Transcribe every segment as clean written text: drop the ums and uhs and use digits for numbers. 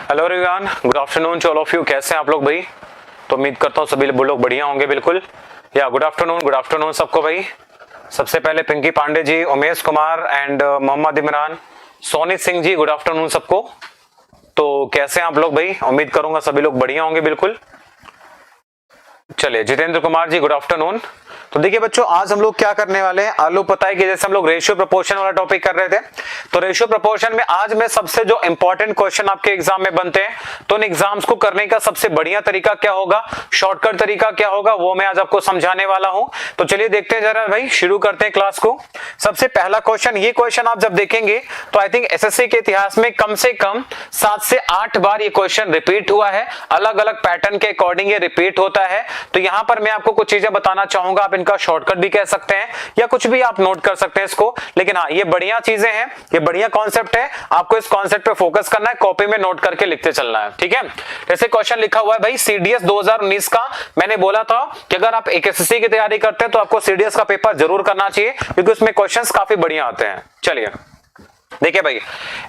Hello everyone, good afternoon to all of you. कैसे हैं आप लोग भाई? तो उम्मीद करता हूँ सभी लोग बढ़िया होंगे। बिल्कुल या गुड आफ्टरनून सबको भाई। सबसे पहले Pinky Pandey ji, Umesh Kumar and Mohammad Imran, Soni Singh ji, good afternoon सबको। तो कैसे हैं आप लोग भाई? उम्मीद करूंगा सभी लोग बढ़िया होंगे। बिल्कुल चलिए, जितेंद्र कुमार जी, गुड आफ्टरनून। तो देखिए बच्चों, आज हम लोग क्या करने वाले हैं, आलू पता है कि जैसे हम लोग रेशियो प्रोपोर्शन वाला टॉपिक कर रहे थे, तो रेशियो प्रोपोर्शन में आज मैं सबसे जो इंपॉर्टेंट क्वेश्चन आपके एग्जाम में बनते हैं, तो उन एग्जाम्स को करने का सबसे बढ़िया तरीका क्या होगा, शॉर्टकट तरीका क्या होगा, वो मैं आज आपको समझाने वाला हूं। तो चलिए देखते हैं जरा भाई, शुरू करते हैं क्लास को। सबसे पहला क्वेश्चन, ये क्वेश्चन आप जब देखेंगे तो आई थिंक एसएससी के इतिहास में कम से कम 7 से 8 बार ये क्वेश्चन रिपीट हुआ है। अलग अलग पैटर्न के अकॉर्डिंग ये रिपीट होता है। तो यहां पर मैं आपको कुछ चीजें बताना चाहूंगा, आप इनका शॉर्टकट भी कह सकते हैं या कुछ भी आप नोट कर सकते हैं इसको। लेकिन हाँ, ये बढ़िया चीजें हैं, ये बढ़िया कॉन्सेप्ट है, आपको इस कॉन्सेप्ट पे फोकस करना है, कॉपी में नोट करके लिखते चलना है, ठीक है। जैसे क्वेश्चन लिखा हुआ है भाई, सीडीएस 2019 का। मैंने बोला था कि अगर आप एक एसएससी की तैयारी करते हैं तो आपको सीडीएस का पेपर जरूर करना चाहिए, क्योंकि उसमें क्वेश्चंस काफी बढ़िया आते हैं। चलिए देखिए भाई,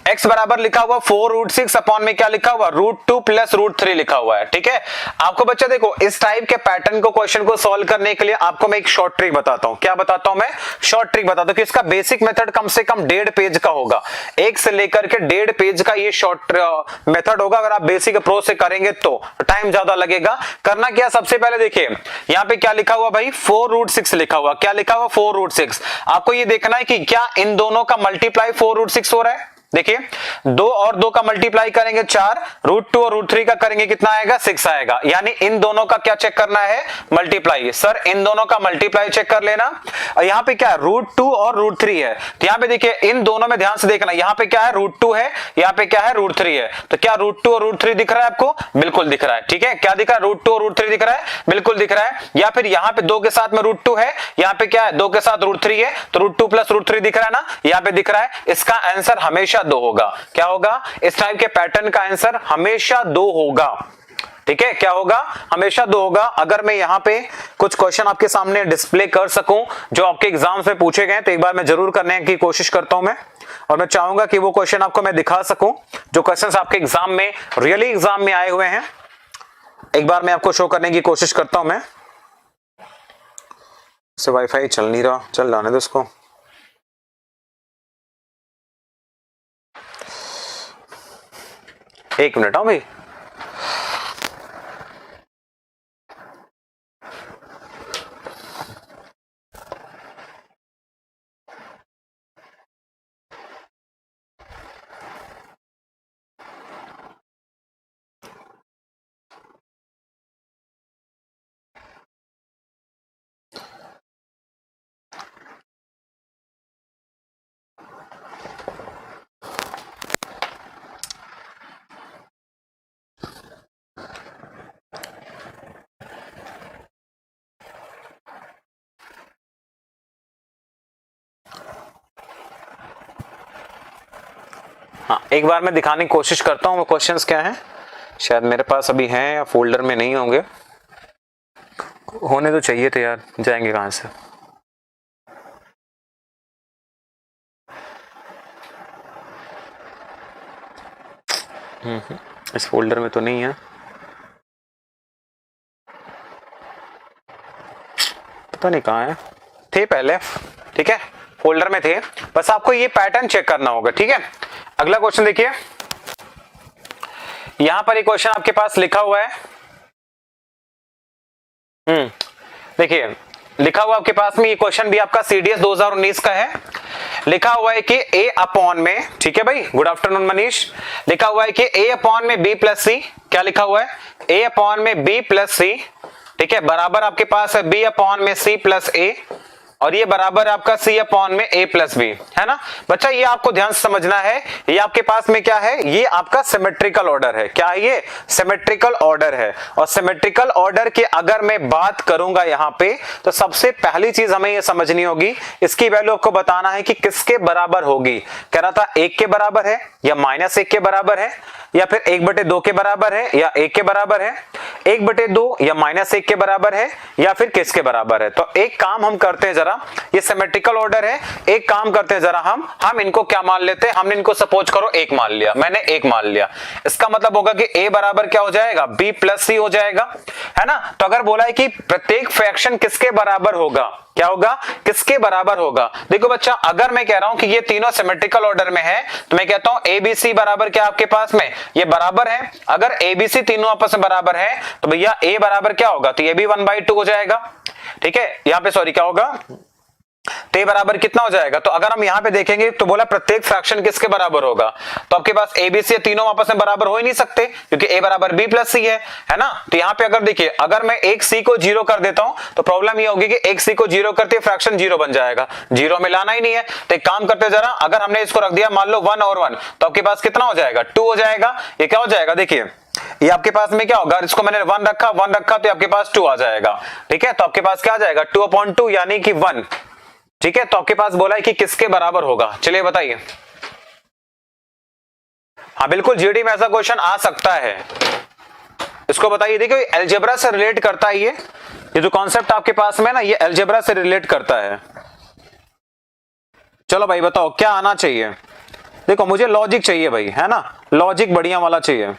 x बराबर लिखा हुआ 4√6 अपॉन में क्या लिखा हुआ, √2 प्लस √3 लिखा हुआ है, ठीक है। आपको बच्चा देखो, इस टाइप के पैटर्न को क्वेश्चन को सॉल्व करने के लिए आपको मैं एक शॉर्ट ट्रिक बताता हूं। क्या बताता हूं मैं? शॉर्ट ट्रिक बताता हूं कि इसका बेसिक मेथड कम से कम 1.5 पेज का होगा। 1 से लेकर के 1.5 पेज का ये शॉर्ट मेथड होगा। अगर आप बेसिक अप्रोच से करेंगे तो टाइम ज्यादा लगेगा। करना क्या, सबसे पहले देखिए यहां पे क्या लिखा हुआ भाई, 4√6 लिखा हुआ। क्या लिखा हुआ? 4√6। आपको ये देखना है कि क्या इन दोनों का मल्टीप्लाई 4√6 हो रहा है। देखिए 2 और 2 का मल्टीप्लाई करेंगे 4, √2 और √3 का करेंगे कितना आएगा, 6 आएगा। यानी इन दोनों का क्या चेक करना है, मल्टीप्लाई। सर इन दोनों का मल्टीप्लाई चेक कर लेना। यहाँ पे क्या है, √2 और √3 है। तो यहाँ पे देखिए इन दोनों में ध्यान से देखना, यहाँ पे क्या है, √2 है, यहाँ पे क्या है, √3 है। तो क्या √2 और √3 दिख रहा है आपको? बिल्कुल दिख रहा है, ठीक है। क्या दिख रहा है, √2 और √3 दिख रहा है, बिल्कुल दिख रहा है। या फिर यहाँ पे 2 के साथ में √2 है, यहाँ पे क्या है, 2 के साथ √3 है, तो √2 प्लस √3 दिख रहा है ना, यहाँ पे दिख रहा है। इसका आंसर हमेशा 2 होगा। क्या होगा? इस टाइप के पैटर्न का आंसर हमेशा 2 होगा, ठीक है। क्या होगा? हमेशा 2 होगा। अगर मैं यहाँ पे कुछ क्वेश्चन आपके सामने डिस्प्ले कर सकूं जो आपके एग्जाम्स में पूछे गए, तो एक बार मैं जरूर करने की कोशिश करता हूं मैं, और मैं चाहूंगा कि वो क्वेश्चन आपको मैं दिखा सकूं जो क्वेश्चन आपके एग्जाम में, रियली एग्जाम में आए हुए हैं। एक बार मैं आपको शो करने की कोशिश करता हूं मैं। से वाईफाई चल नहीं रहा, चल जाने दो इसको। एक मिनट, हाँ भाई। हाँ, एक बार मैं दिखाने की कोशिश करता हूँ वो क्वेश्चंस क्या हैं। शायद मेरे पास अभी हैं या फोल्डर में नहीं होंगे, होने तो चाहिए थे यार, जाएंगे कहां से। इस फोल्डर में तो नहीं है, पता नहीं कहाँ है। थे पहले, ठीक है, फोल्डर में थे। बस आपको ये पैटर्न चेक करना होगा, ठीक है। अगला क्वेश्चन देखिए, यहां पर एक क्वेश्चन आपके पास लिखा हुआ है। देखिए लिखा हुआ आपके पास में, ये क्वेश्चन भी आपका सीडीएस 2019 का है। लिखा हुआ है कि a अपॉन में, ठीक है भाई, गुड आफ्टरनून मनीष। लिखा हुआ है कि a अपॉन में b प्लस सी। क्या लिखा हुआ है? a अपॉन में b प्लस सी, ठीक है, बराबर आपके पास है b अपॉन में c प्लस a, और ये बराबर आपका c अपॉन में a प्लस बी, है ना बच्चा। ये आपको ध्यान से समझना है, ये आपके पास में क्या है, ये आपका सिमेट्रिकल ऑर्डर है। क्या है ये? सिमेट्रिकल ऑर्डर है। और सिमेट्रिकल ऑर्डर की अगर मैं बात करूंगा यहाँ पे, तो सबसे पहली चीज हमें ये समझनी होगी, इसकी वैल्यू आपको बताना है कि किसके बराबर होगी। कह रहा था 1 के बराबर है, या -1 के बराबर है, या फिर 1/2 के बराबर है, या 1 के बराबर है। 1/2 या -1 के बराबर है या फिर किसके बराबर है। तो एक काम हम करते हैं जरा, ये सिमेट्रिकल ऑर्डर है, एक काम करते हैं जरा, हम इनको क्या मान लेते हैं, हमने इनको सपोज करो 1 मान लिया, मैंने 1 मान लिया, इसका मतलब होगा कि a बराबर क्या हो जाएगा, b + c हो जाएगा, है ना। तो अगर बोला है कि प्रत्येक फ्रैक्शन किसके बराबर होगा, क्या होगा, किसके बराबर होगा। देखो बच्चा, अगर मैं कह रहा हूं कि ये तीनों सिमेट्रिकल ऑर्डर में है तो मैं कहता हूं ABC बराबर क्या आपके पास में, ये बराबर है। अगर ABC तीनों आपस में बराबर है तो भैया A बराबर क्या होगा, तो ये भी 1/2 हो जाएगा। ठीक है, यहां पे सॉरी क्या होगा, तो बराबर कितना हो जाएगा। तो अगर हम यहां पे देखेंगे तो बोला प्रत्येक फ्रैक्शन किसके बराबर होगा, तो आपके पास ए बी सी तीनों आपस में बराबर हो ही नहीं सकते क्योंकि a बराबर b + c है ना। तो यहां पे अगर देखिए, अगर मैं एक c को 0 कर देता हूं तो प्रॉब्लम ये होगी कि एक c को 0 करते फ्रैक्शन 0 बन जाएगा, 0 में लाना ही नहीं है। तो एक काम करते जरा, अगर हमने इसको रख दिया मान लो 1 और 1, तो आपके पास कितना हो जाएगा, 2 हो जाएगा। ये क्या हो जाएगा, देखिए ये आपके पास में क्या होगा, इसको मैंने 1 रखा तो आपके पास 2 आ जाएगा। ठीक है, तो आपके पास क्या आ जाएगा, 2/2 यानी कि 1। ठीक है, तो आपके पास बोला है कि किसके बराबर होगा, चलिए बताइए। हाँ बिल्कुल, जीडी में ऐसा क्वेश्चन आ सकता है, इसको बताइए। देखिए अलजेब्रा से रिलेट करता है, ये जो कॉन्सेप्ट आपके पास में ना, ये अलजेब्रा से रिलेट करता है। चलो भाई बताओ क्या आना चाहिए। देखो मुझे लॉजिक चाहिए भाई, है ना, लॉजिक बढ़िया वाला चाहिए।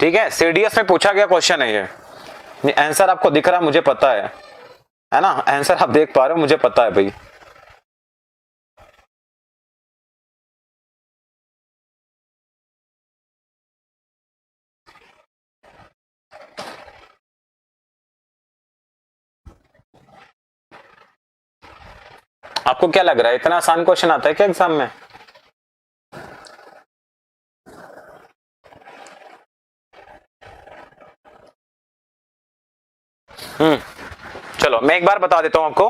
ठीक है, सीडीएस में पूछा गया क्वेश्चन है ये आंसर आपको दिख रहा है, मुझे पता है ना, आंसर आप देख पा रहे हो, मुझे पता है भाई। आपको क्या लग रहा है, इतना आसान क्वेश्चन आता है क्या एग्जाम में। चलो मैं एक बार बता देता हूं आपको,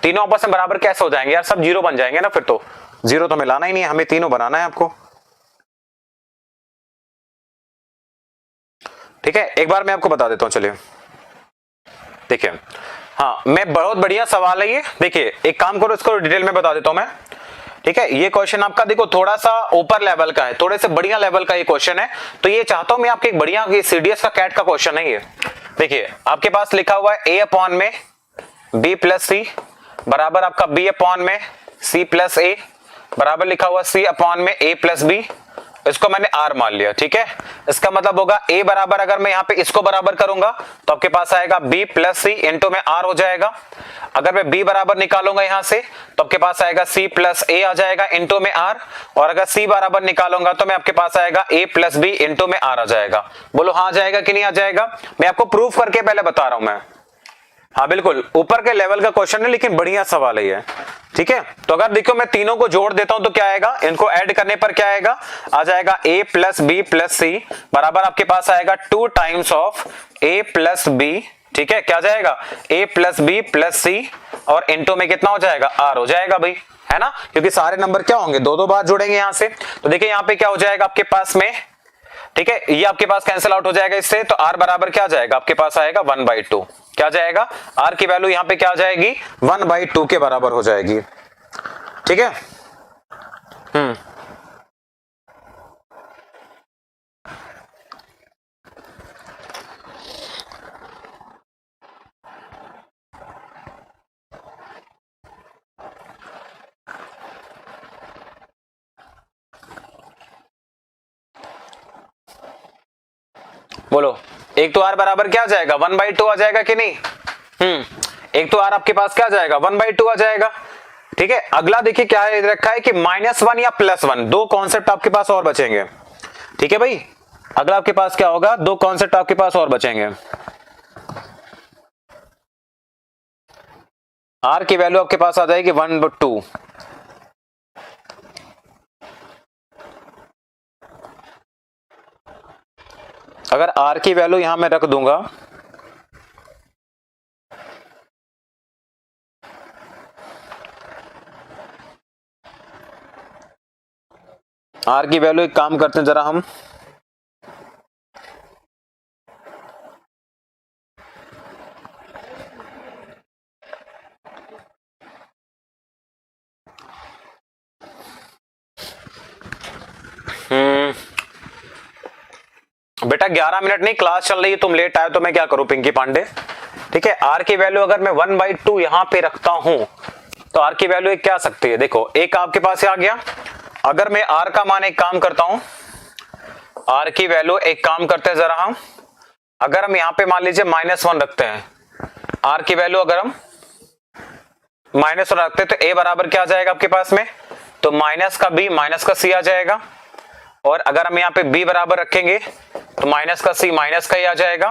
तीनों आपस में बराबर कैसे हो जाएंगे यार, सब 0 बन जाएंगे ना, फिर तो 0 तो मिलाना ही नहीं है, हमें तीनों बनाना है आपको। ठीक है, एक बार मैं आपको बता देता हूं, चलिए देखिए। हाँ मैं, बहुत बढ़िया सवाल है ये। देखिए एक काम करो, इसको डिटेल में बता देता हूं मैं। ठीक है, ये क्वेश्चन आपका देखो थोड़ा सा ऊपर लेवल का है, थोड़े से बढ़िया लेवल का ये क्वेश्चन है। तो ये चाहता हूं मैं आपके एक बढ़िया, ये सीडीएस का कैट का क्वेश्चन है ये। देखिए आपके पास लिखा हुआ है a/में b + c बराबर आपका b/में c + a बराबर लिखा हुआ c/में a + b, इसको मैंने r मान लिया। ठीक है, इसका मतलब होगा a बराबर, अगर मैं यहाँ पे इसको बराबर करूंगा तो आपके पास आएगा b + c इंटू में r हो जाएगा। अगर मैं b बराबर निकालूंगा यहां से तो आपके पास आएगा c + a आ जाएगा इंटू में r, और अगर c बराबर निकालूंगा तो मैं आपके पास आएगा a + b इंटू में r आ जाएगा। बोलो हाँ आ जाएगा कि नहीं आ जाएगा, मैं आपको प्रूफ करके पहले बता रहा हूं मैं। हाँ बिल्कुल, ऊपर के लेवल का क्वेश्चन है लेकिन बढ़िया सवाल है ये। ठीक है, तो अगर देखो मैं तीनों को जोड़ देता हूं तो क्या आएगा, इनको ऐड करने पर क्या आएगा, आ जाएगा a + b + c बराबर आपके पास आएगा 2 टाइम्स ऑफ a + b। ठीक है, क्या जाएगा, a + b + c और इंटू में कितना हो जाएगा, r हो जाएगा भाई, है ना, क्योंकि सारे नंबर क्या होंगे, दो बार जुड़ेंगे यहां से। तो देखिए यहाँ पे क्या हो जाएगा आपके पास में, ठीक है, ये आपके पास कैंसिल आउट हो जाएगा इससे, तो r बराबर क्या जाएगा आपके पास आएगा 1/2। क्या जाएगा, r की वैल्यू यहां पे क्या आ जाएगी, 1/2 के बराबर हो जाएगी। ठीक है, बोलो एक तो r बराबर क्या आ जाएगा, 1/2 आ जाएगा कि नहीं। एक तो r आपके पास क्या आ जाएगा, 1/2 आ जाएगा। ठीक है, अगला देखिए क्या है रखा है कि -1 या +1, दो कॉन्सेप्ट आपके पास और बचेंगे। ठीक है भाई, अगला आपके पास क्या होगा, दो कॉन्सेप्ट आपके पास और बचेंगे। r की वैल्यू आपके पास आ जाएगी 1/2। अगर आर की वैल्यू यहां मैं रख दूंगा, आर की वैल्यू एक काम करते हैं जरा हम, बेटा 11 मिनट नहीं क्लास चल रही है, तुम लेट आए तो मैं क्या करूं पिंकी पांडे। ठीक है, आर की वैल्यू अगर मैं 1/2 यहां पे रखता हूं तो आर की वैल्यू एक क्या आ सकती है, देखो एक आपके पास आ गया। अगर मैं आर का मान एक काम करता हूं, आर की वैल्यू एक काम करते हैं जरा हम, अगर हम यहां पे मान लीजिए -1 रखते हैं, आर की वैल्यू अगर हम -1 रखते हैं तो ए बराबर क्या आ जाएगा आपके पास में, तो माइनस का बी माइनस का सी आ जाएगा। और अगर हम यहाँ पे b बराबर रखेंगे तो माइनस का c माइनस का ही आ जाएगा,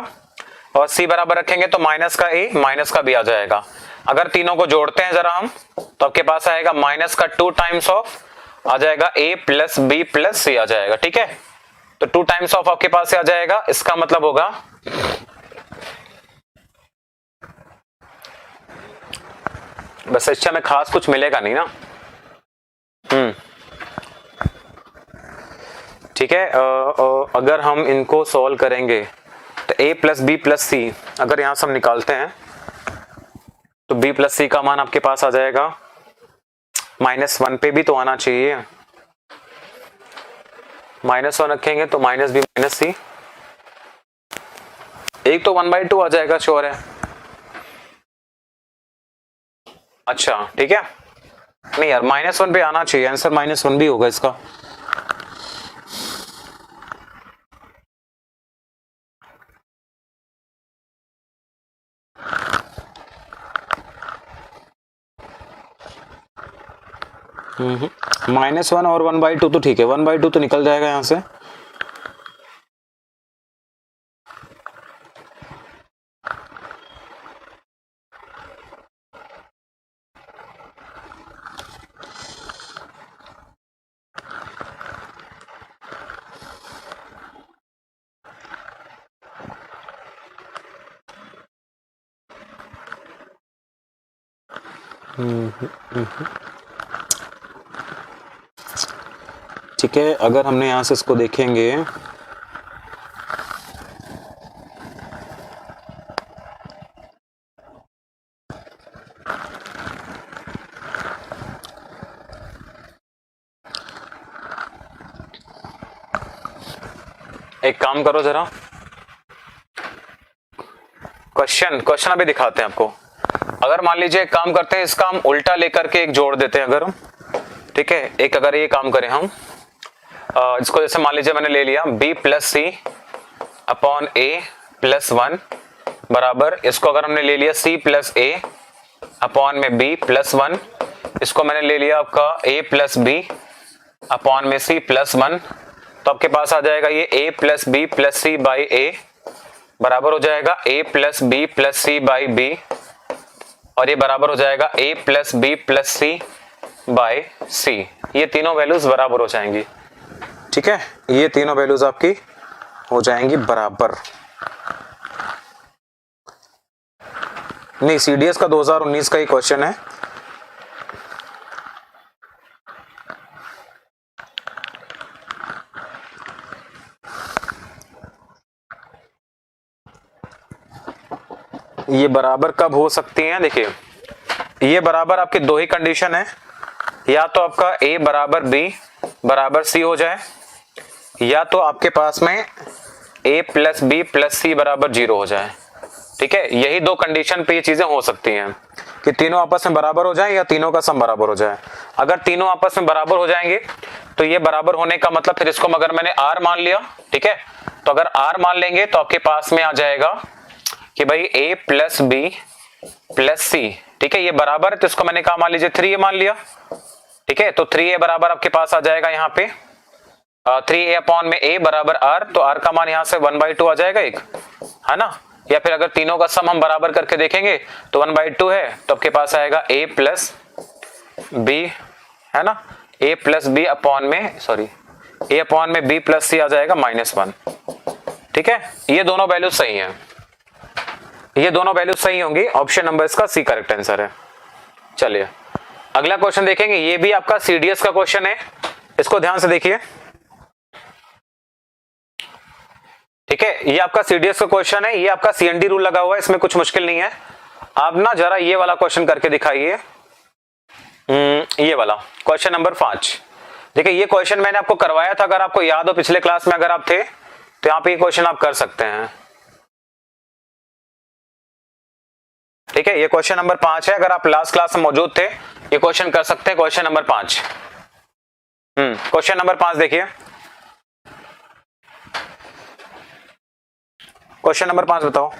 और c बराबर रखेंगे तो माइनस का a माइनस का b आ जाएगा। अगर तीनों को जोड़ते हैं जरा हम तो आपके पास आएगा माइनस का 2 टाइम्स ऑफ आ जाएगा a plus b plus c आ जाएगा। ठीक है, तो 2 टाइम्स ऑफ आपके पास से आ जाएगा, इसका मतलब होगा बस इससे हमें खास कुछ मिलेगा नहीं ना। ठीक है, अगर हम इनको सॉल्व करेंगे तो a प्लस बी प्लस सी अगर यहां से हम निकालते हैं तो b प्लस सी का मान आपके पास आ जाएगा -1 पे भी तो आना चाहिए, -1 रखेंगे तो माइनस बी माइनस सी, एक तो 1/2 आ जाएगा, श्योर है। अच्छा ठीक है, नहीं यार -1 पे आना चाहिए, आंसर -1 भी होगा इसका। -1 और 1/2 तो ठीक है, 1/2 तो निकल जाएगा यहां से। ठीक है, अगर हमने यहां से इसको देखेंगे एक काम करो जरा, क्वेश्चन अभी दिखाते हैं आपको। अगर मान लीजिए एक काम करते हैं, इसका हम उल्टा लेकर के एक जोड़ देते हैं अगर हम, ठीक है, एक अगर ये काम करें हम, इसको जैसे मान लीजिए मैंने ले लिया b plus C upon A plus 1 बराबर, इसको अगर हमने ले लिया c प्लस ए अपॉन में b प्लस 1, इसको मैंने ले लिया आपका a प्लस बी अपॉन में c प्लस 1, तो आपके पास आ जाएगा ये a plus B plus C by A बराबर हो जाएगा a plus B plus C by B, और ये बराबर हो जाएगा a plus B plus C by सी। ये तीनों वैल्यूज बराबर हो जाएंगी। ठीक है, ये तीनों वैल्यूज आपकी हो जाएंगी बराबर। नहीं, सीडीएस का 2019 का ही क्वेश्चन है। ये बराबर कब हो सकती हैं, देखिए ये बराबर आपकी दो ही कंडीशन है, या तो आपका a बराबर b बराबर c हो जाए, या तो आपके पास में a प्लस बी प्लस सी बराबर 0 हो जाए। ठीक है, यही दो कंडीशन पे ये चीजें हो सकती हैं कि तीनों आपस में बराबर हो जाए या तीनों का सम बराबर हो जाए। अगर तीनों आपस में बराबर हो जाएंगे तो ये बराबर होने का मतलब फिर इसको अगर मैंने r मान लिया, ठीक है, तो अगर r मान लेंगे तो आपके पास में आ जाएगा कि भाई a प्लस बी प्लस सी, ठीक है, ये बराबर है, तो इसको मैंने कहा मान लीजिए 3a मान लिया। ठीक है, तो 3a बराबर आपके पास आ जाएगा यहाँ पे 3a अपॉन में a बराबर r, तो r का मान यहाँ से 1/2 आ जाएगा एक, है ना। या फिर अगर तीनों का सम हम बराबर करके देखेंगे तो 1/2 है, तो आपके पास आएगा a प्लस बी, है ना, a प्लस बी अपॉन में a अपॉन में b प्लस सी आ जाएगा -1। ठीक है, ये दोनों वैल्यूज सही हैं, ये दोनों वैल्यूज सही होंगी, ऑप्शन नंबर इसका सी करेक्ट आंसर है। चलिए अगला क्वेश्चन देखेंगे, ये भी आपका सीडीएस का क्वेश्चन है, इसको ध्यान से देखिए। ठीक है, ये आपका सीडीएस का क्वेश्चन है, ये आपका सीएनडी रूल लगा हुआ है, इसमें कुछ मुश्किल नहीं है। आप ना जरा ये वाला क्वेश्चन करके दिखाइए, ये वाला क्वेश्चन नंबर 5। देखिए ये क्वेश्चन मैंने आपको करवाया था, अगर आपको याद हो पिछले क्लास में अगर आप थे तो यहाँ पे ये क्वेश्चन आप कर सकते हैं। ठीक है, ये क्वेश्चन नंबर 5 है, अगर आप लास्ट क्लास में मौजूद थे ये क्वेश्चन कर सकते हैं, क्वेश्चन नंबर 5। क्वेश्चन नंबर 5 देखिए, क्वेश्चन नंबर 5 बताओ।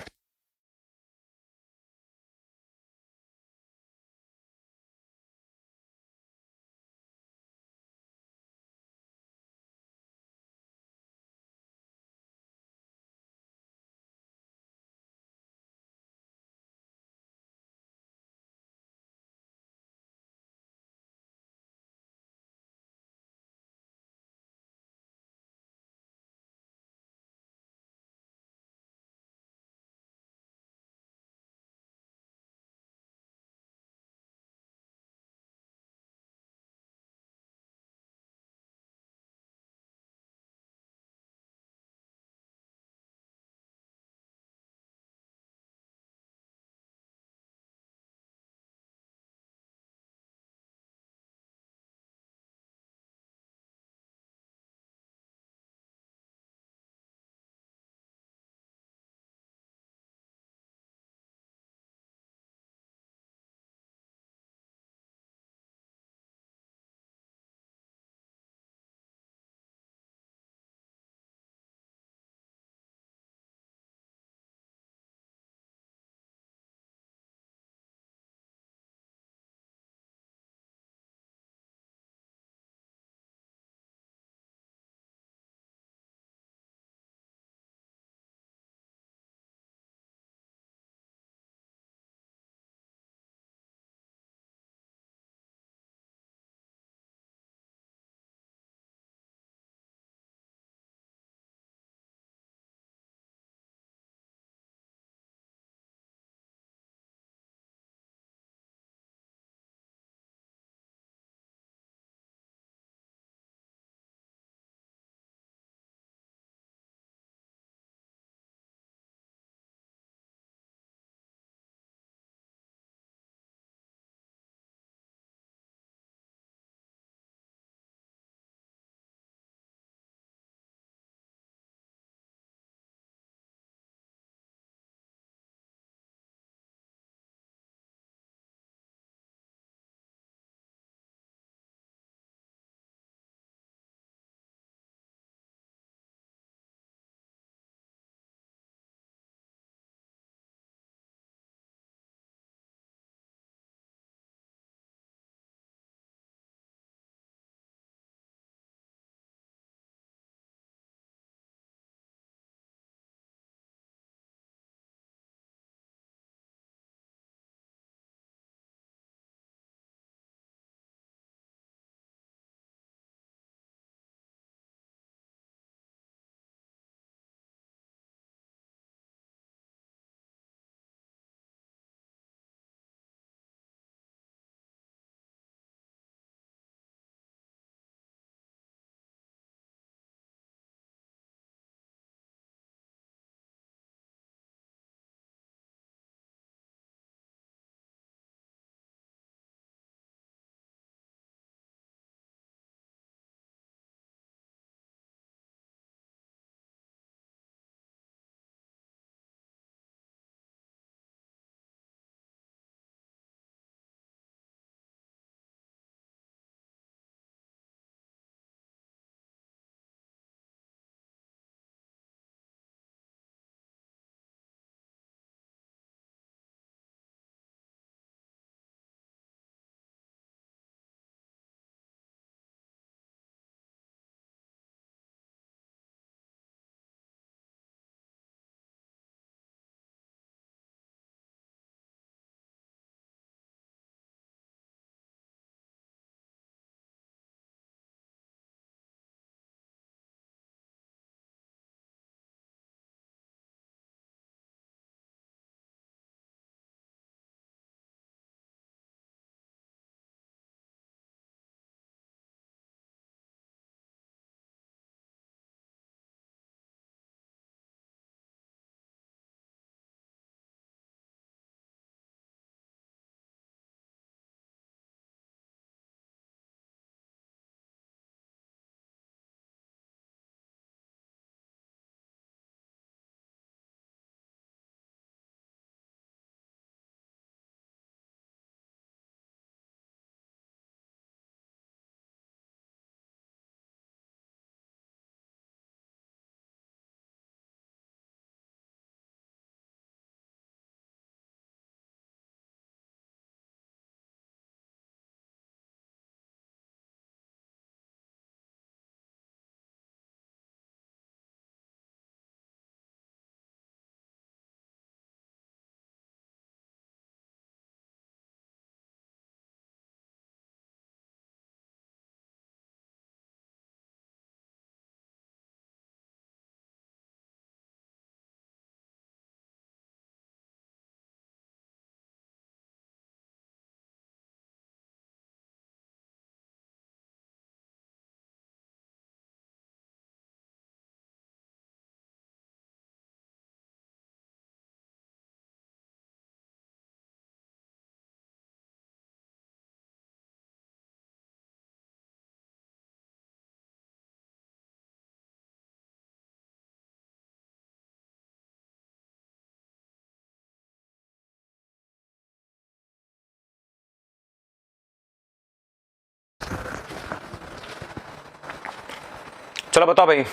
चलो बताओ भाई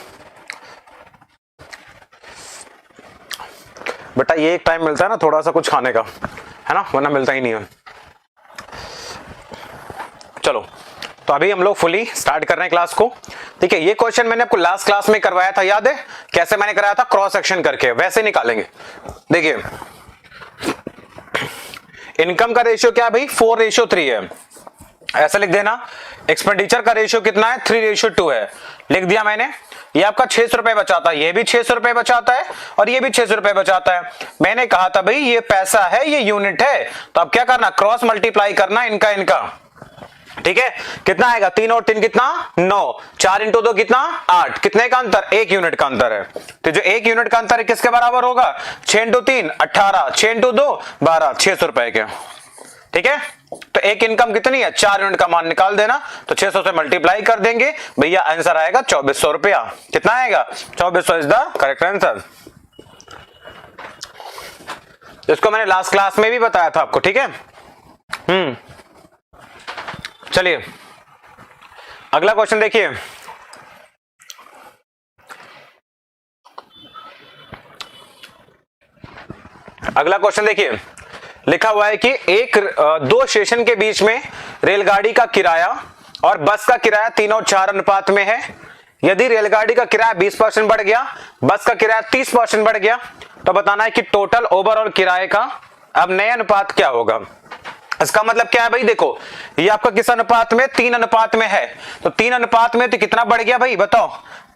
बेटा, ये एक टाइम मिलता है ना थोड़ा सा कुछ खाने का, है ना, वरना मिलता ही नहीं है। चलो तो अभी हम लोग फुली स्टार्ट कर रहे हैं क्लास को। ठीक है, ये क्वेश्चन मैंने आपको लास्ट क्लास में करवाया था, याद है कैसे मैंने कराया था? क्रॉस सेक्शन करके, वैसे निकालेंगे। देखिए इनकम का रेशियो क्या है भाई? 4:3 है, ऐसा लिख देना। एक्सपेंडिचर का रेशियो कितना है? 3:2 है, लिख दिया मैंने। ये आपका 600 रुपए बचाता है, ये भी 600 रुपए बचाता है और ये भी 600 रुपए बचाता है। मैंने कहा था भाई ये पैसा है, ये यूनिट है, तो अब क्या करना? क्रॉस मल्टीप्लाई करना इनका इनका। ठीक है, कितना आएगा? 3 और 3 कितना? 9, 4 × 2 कितना? 8। कितने का अंतर? 1 यूनिट का अंतर है। तो जो 1 यूनिट का अंतर है किसके बराबर होगा? 6 × 3 18, 6 × 2 12, 600 रुपए के। ठीक है, तो एक इनकम कितनी है? 4 यूनिट का मान निकाल देना, तो 600 से मल्टीप्लाई कर देंगे भैया, आंसर आएगा 2400 रुपया। कितना आएगा? 2400 इज द करेक्ट आंसर। इसको मैंने लास्ट क्लास में भी बताया था आपको। ठीक है, चलिए अगला क्वेश्चन देखिए। अगला क्वेश्चन देखिए, लिखा हुआ है कि दो स्टेशन के बीच में रेलगाड़ी का किराया और बस का किराया 3 और 4 अनुपात में है। यदि रेलगाड़ी का किराया 20% बढ़ गया, बस का किराया 30% बढ़ गया, तो बताना है कि टोटल ओवरऑल किराए का अब नया अनुपात क्या होगा। इसका मतलब क्या है भाई? देखो ये आपका किस अनुपात में? 3 अनुपात में है, तो 3 अनुपात में तो कितना बढ़ गया भाई बताओ?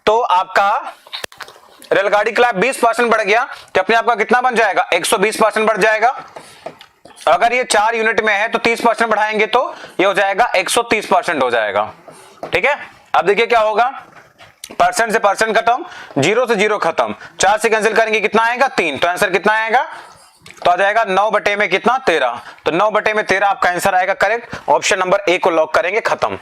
तो आपका रेलगाड़ी का 20% बढ़ गया, तो अपने आपका कितना बन जाएगा? 120% बढ़ जाएगा। अगर ये 4 यूनिट में है तो 30% बढ़ाएंगे तो ये हो जाएगा 130% हो जाएगा। ठीक है, अब देखिए क्या होगा? परसेंट से परसेंट खत्म, 0 से 0 खत्म, 4 से कैंसिल करेंगे कितना आएगा? 3। तो आंसर कितना आएगा? तो आ जाएगा 9 में कितना? 13। तो 9 में 13 आपका आंसर आएगा करेक्ट। ऑप्शन नंबर ए को लॉक करेंगे, खत्म।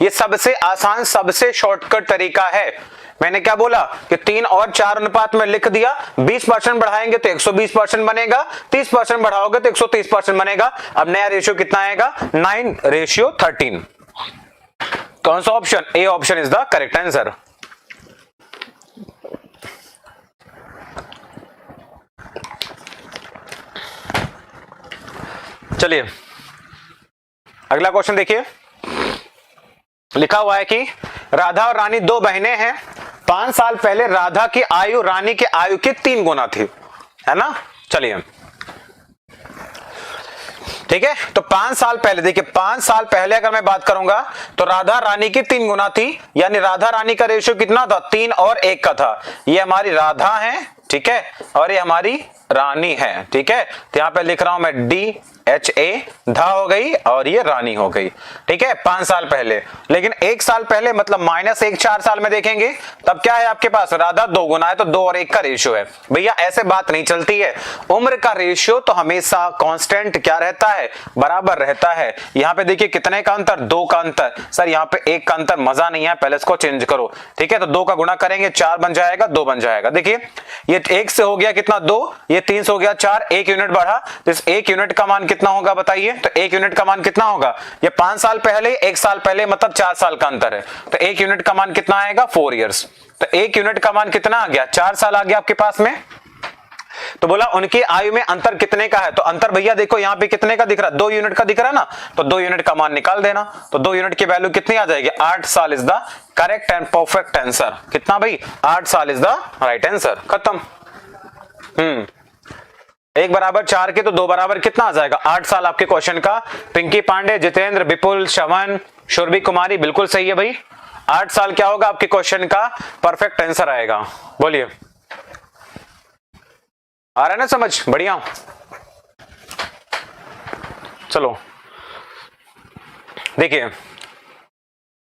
ये सबसे आसान सबसे शॉर्टकट तरीका है। मैंने क्या बोला कि 3 और 4 अनुपात में लिख दिया, 20% बढ़ाएंगे तो 120% बनेगा, 30% बढ़ाओगे तो 130% बनेगा। अब नया रेशियो कितना आएगा? 9:13। कौन सा option? A option is the correct answer. चलिए अगला क्वेश्चन देखिए, लिखा हुआ है कि राधा और रानी 2 बहनें हैं। 5 साल पहले राधा की आयु रानी के आयु के 3 गुना थी, है ना। चलिए ठीक है, तो 5 साल पहले, देखिए 5 साल पहले अगर मैं बात करूंगा तो राधा रानी की 3 गुना थी, यानी राधा रानी का रेशियो कितना था? 3 और 1 का था। ये हमारी राधा है, ठीक है, और ये हमारी रानी है। ठीक है, तो यहां पे लिख रहा हूं मैं DHA, धा हो गई और ये रानी हो गई। ठीक है, 5 साल पहले। लेकिन 1 साल पहले मतलब -1 4 साल में देखेंगे तब क्या है आपके पास? राधा 2 गुना है, तो 2 और 1 का रेशियो है। भैया ऐसे बात नहीं चलती है, उम्र का रेशियो तो हमेशा कांस्टेंट क्या रहता है? बराबर रहता है। यहाँ पे देखिए कितने का अंतर? 2 का अंतर। सर यहाँ पे 1 का अंतर, मजा नहीं है, पहले इसको चेंज करो। ठीक है, तो 2 का गुणा करेंगे 4 बन जाएगा, 2 बन जाएगा। देखिए ये 1 से हो गया कितना? 2, ये 3 से हो गया 4, 1 यूनिट बढ़ा, तो इस 1 यूनिट का मान कितना होगा बताइए? तो 1 यूनिट का मान कितना होगा? ये 5 साल पहले, 1 साल पहले मतलब 4 साल का अंतर है, तो 1 यूनिट का मान कितना आएगा? 4 इयर्स। तो 1 यूनिट का मान कितना आ गया? 4 साल आ गया आपके पास में। तो बोला उनकी आयु में अंतर कितने का है? तो अंतर भैया देखो यहाँ पे कितने का दिख रहा है? 2 यूनिट का दिख रहा है ना, तो 2 यूनिट का मान निकाल देना। तो 2 यूनिट की वैल्यू कितनी आ जाएगी? 8 साल is the correct and perfect answer. कितना भाई? 8 साल इज द राइट आंसर, खत्म। 1 बराबर 4 के तो 2 बराबर कितना आ जाएगा? 8 साल आपके क्वेश्चन का। पिंकी पांडे, जितेंद्र, विपुल, शवन, शुरभि कुमारी, बिल्कुल सही है भाई। 8 साल क्या होगा आपके क्वेश्चन का? परफेक्ट आंसर आएगा। बोलिए, आ रहा है ना समझ? बढ़िया। चलो देखिए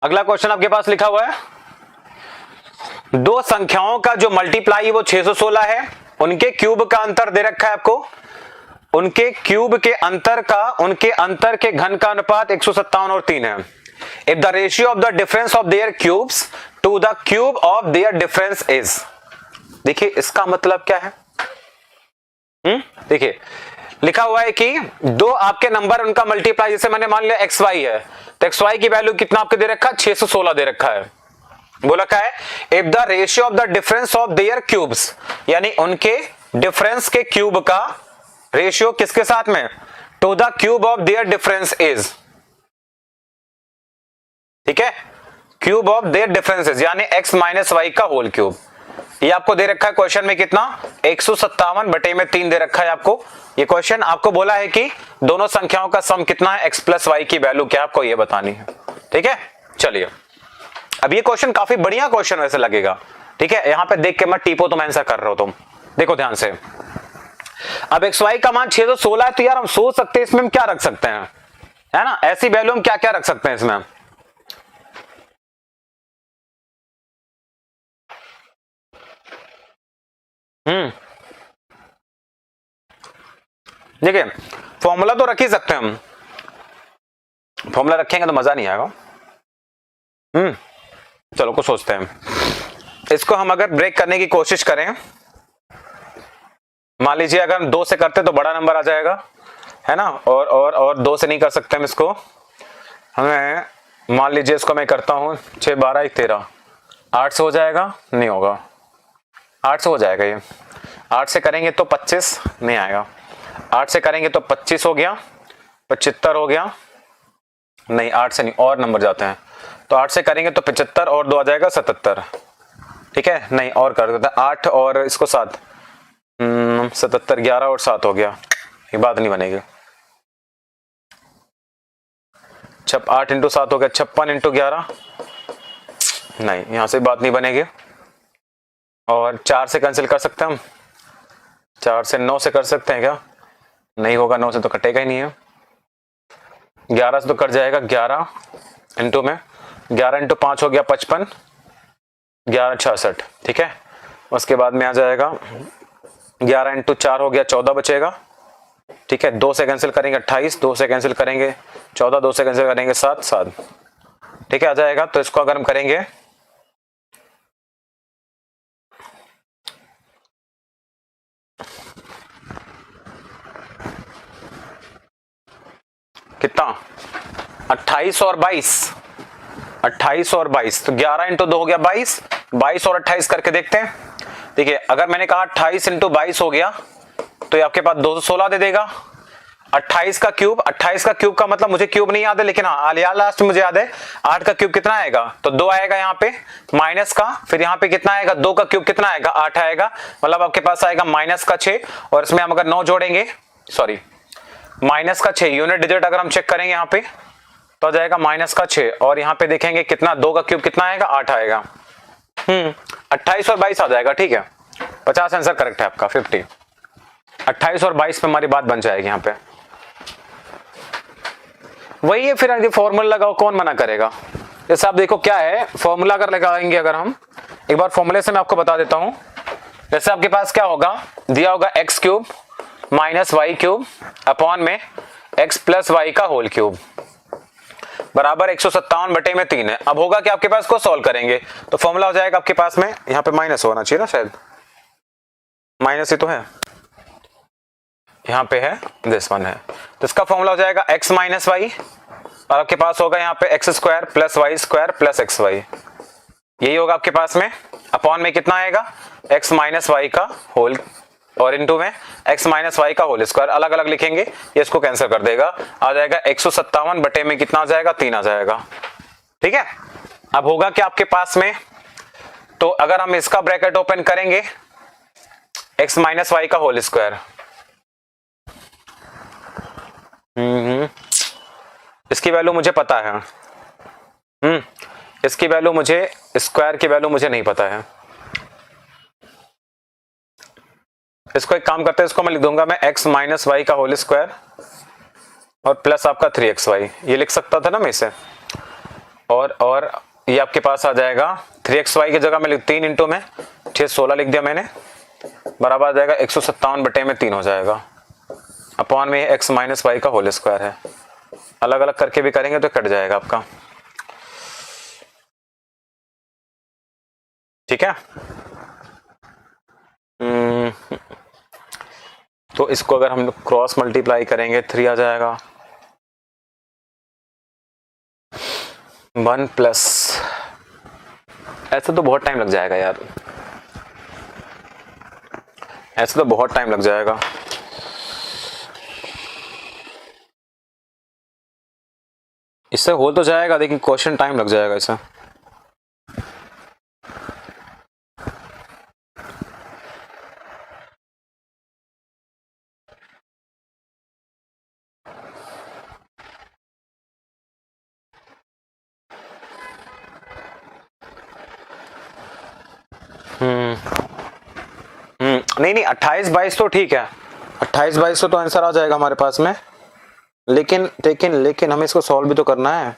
अगला क्वेश्चन आपके पास लिखा हुआ है, 2 संख्याओं का जो मल्टीप्लाई है वो 616 है, उनके क्यूब का अंतर दे रखा है आपको। उनके क्यूब के अंतर का, उनके अंतर के घन का अनुपात 157 और 3 है। If the ratio of the difference of their cubes to the cube of their difference is. देखिए इसका मतलब क्या है? देखिए लिखा हुआ है कि 2 आपके नंबर, उनका मल्टीप्लाई, जैसे मैंने मान लिया XY है, तो XY की वैल्यू कितना आपके दे रखा है? 616 दे रखा है। बोला क्या है, if the ratio of the difference of their cubes, यानी उनके डिफरेंस के क्यूब का रेशियो किसके साथ में, to the cube of their difference is, ठीक है, क्यूब ऑफ देयर डिफरेंसेस यानी x माइनस वाई का होल क्यूब। ये आपको दे रखा है क्वेश्चन में कितना, 157/3 दे रखा है आपको। ये क्वेश्चन आपको बोला है कि दोनों संख्याओं का सम कितना है, x प्लस वाई की वैल्यू क्या आपको ये बतानी है, ठीक है। चलिए अब ये क्वेश्चन काफी बढ़िया क्वेश्चन वैसे लगेगा, ठीक है। यहां पे देख के मत टीपो, तुम आंसर कर रहे हो तुम, देखो ध्यान से। अब एक्स वाई का मान 616 है, तो यार हम सोच सकते हैं इसमें हम क्या रख सकते हैं, है ना, ऐसी वैल्यू हम क्या क्या रख सकते हैं इसमें। देखिए फॉर्मूला तो रख ही सकते हैं हम, फॉर्मूला रखेंगे तो मजा नहीं आएगा। चलो कुछ सोचते हैं, इसको हम अगर ब्रेक करने की कोशिश करें, मान लीजिए अगर हम 2 से करते तो बड़ा नंबर आ जाएगा, है ना, और 2 से नहीं कर सकते हम इसको, हमें मान लीजिए इसको मैं करता हूं 6 12 1 13, 8 से हो जाएगा, नहीं होगा, 8 से हो जाएगा ये, 8 से करेंगे तो 25 नहीं आएगा, 8 से करेंगे तो 25 हो गया, 75 हो गया, नहीं 8 से नहीं, और नंबर जाते हैं, तो 8 से करेंगे तो 75 और 2 आ जाएगा 77, ठीक है, नहीं और कर देते 8 और इसको 7, 77 11 और 7 हो गया, ये बात नहीं बनेगी। 8 इंटू 7 हो गया 56 इंटू 11, नहीं यहां से बात नहीं बनेगी। और 4 से कैंसिल कर सकते हैं हम, 4 से 9 से कर सकते हैं क्या, नहीं होगा, 9 से तो कटेगा ही नहीं है। 11 से तो कट जाएगा, 11 इंटू में 11 इंटू 5 हो गया 55, 11 66, ठीक है। उसके बाद में आ जाएगा 11 इंटू 4 हो गया 14 बचेगा, ठीक है। 2 से कैंसिल करेंगे 28, 2 से कैंसिल करेंगे 14, 2 से कैंसिल करेंगे 7 7, ठीक है, आ जाएगा। तो इसको अगर हम करेंगे कितना, 28 और 22, 28 और 22, तो 11 इंटू 2 हो गया 22, 22 और 28 करके देखते हैं। देखिए अगर मैंने कहा 28 इंटू 22 हो गया तो ये आपके पास 216 दे देगा। 28 का क्यूब, 28 का क्यूब का मतलब मुझे क्यूब नहीं याद है, लेकिन हाँ लास्ट में मुझे याद है 8 का क्यूब कितना आएगा, तो 2 आएगा यहाँ पे माइनस का, फिर यहाँ पे कितना आएगा, 2 का क्यूब कितना आएगा 8 आएगा, मतलब आपके पास आएगा माइनस का 6, और इसमें हम अगर 9 जोड़ेंगे, सॉरी माइनस का 6 यूनिट डिजिट अगर हम चेक करेंगे यहाँ पे तो आ जाएगा माइनस का 6, और यहाँ पे देखेंगे कितना, 2 का क्यूब कितना आएगा 8 आएगा, 28 और 22 आ जाएगा, ठीक है। 50 आंसर करेक्ट है आपका, 50, 28 और 22 पे हमारी बात बन जाएगी यहाँ पे। वही है, फिर यदि फॉर्मूला लगाओ कौन मना करेगा। जैसे आप देखो क्या है, फॉर्मूला अगर लगाएंगे, अगर हम एक बार फॉर्मूले से मैं आपको बता देता हूं। जैसे आपके पास क्या होगा, दिया होगा x cube minus y cube upon में एक्स प्लस वाई का होल क्यूब बराबर 157/3 है। अब होगा कि आपके पास को सॉल्व करेंगे तो फॉर्मूला हो जाएगा आपके पास में, यहाँ पे माइनस होना चाहिए ना, शायद माइनस ही तो है, यहाँ पे है, दिस वन है, तो इसका फॉर्मूला हो जाएगा x माइनस वाई, और आपके पास होगा यहाँ पे x square plus y square plus x y, यही होगा आपके पास में, अपॉन में कितना आएगा x माइनस वाई का होल, और इनटू में x माइनस वाई का होल स्क्वायर, अलग अलग लिखेंगे, ये इसको कैंसिल कर देगा, आ जाएगा 157 बटे में कितना आ जाएगा 3 आ जाएगा, ठीक है। अब होगा क्या आपके पास में, तो अगर हम इसका ब्रैकेट ओपन करेंगे x माइनस वाई का होल स्क्वायर, इसकी वैल्यू मुझे पता है, इसकी वैल्यू मुझे, स्क्वायर की वैल्यू मुझे नहीं पता है। इसको एक काम करते हैं, इसको मैं लिख दूंगा मैं x माइनस वाई का होल स्क्वायर और प्लस आपका 3xy, ये लिख सकता था ना मैं इसे, और ये आपके पास आ जाएगा 3xy की जगह में 3 इंटू में 6 16 लिख दिया मैंने, बराबर आ जाएगा 157/3 हो जाएगा, अपॉन में x माइनस वाई का होल स्क्वायर है, अलग अलग करके भी करेंगे तो कट जाएगा आपका, ठीक है। तो इसको अगर हम क्रॉस मल्टीप्लाई करेंगे 3 आ जाएगा, 1 प्लस ऐसे तो बहुत टाइम लग जाएगा यार, ऐसे तो बहुत टाइम लग जाएगा। इससे हो तो जाएगा लेकिन क्वेश्चन टाइम लग जाएगा इससे। नहीं नहीं 28-22 तो ठीक है, 28-22 तो आंसर आ जाएगा हमारे पास में, लेकिन लेकिन लेकिन हमें इसको सॉल्व भी तो करना है।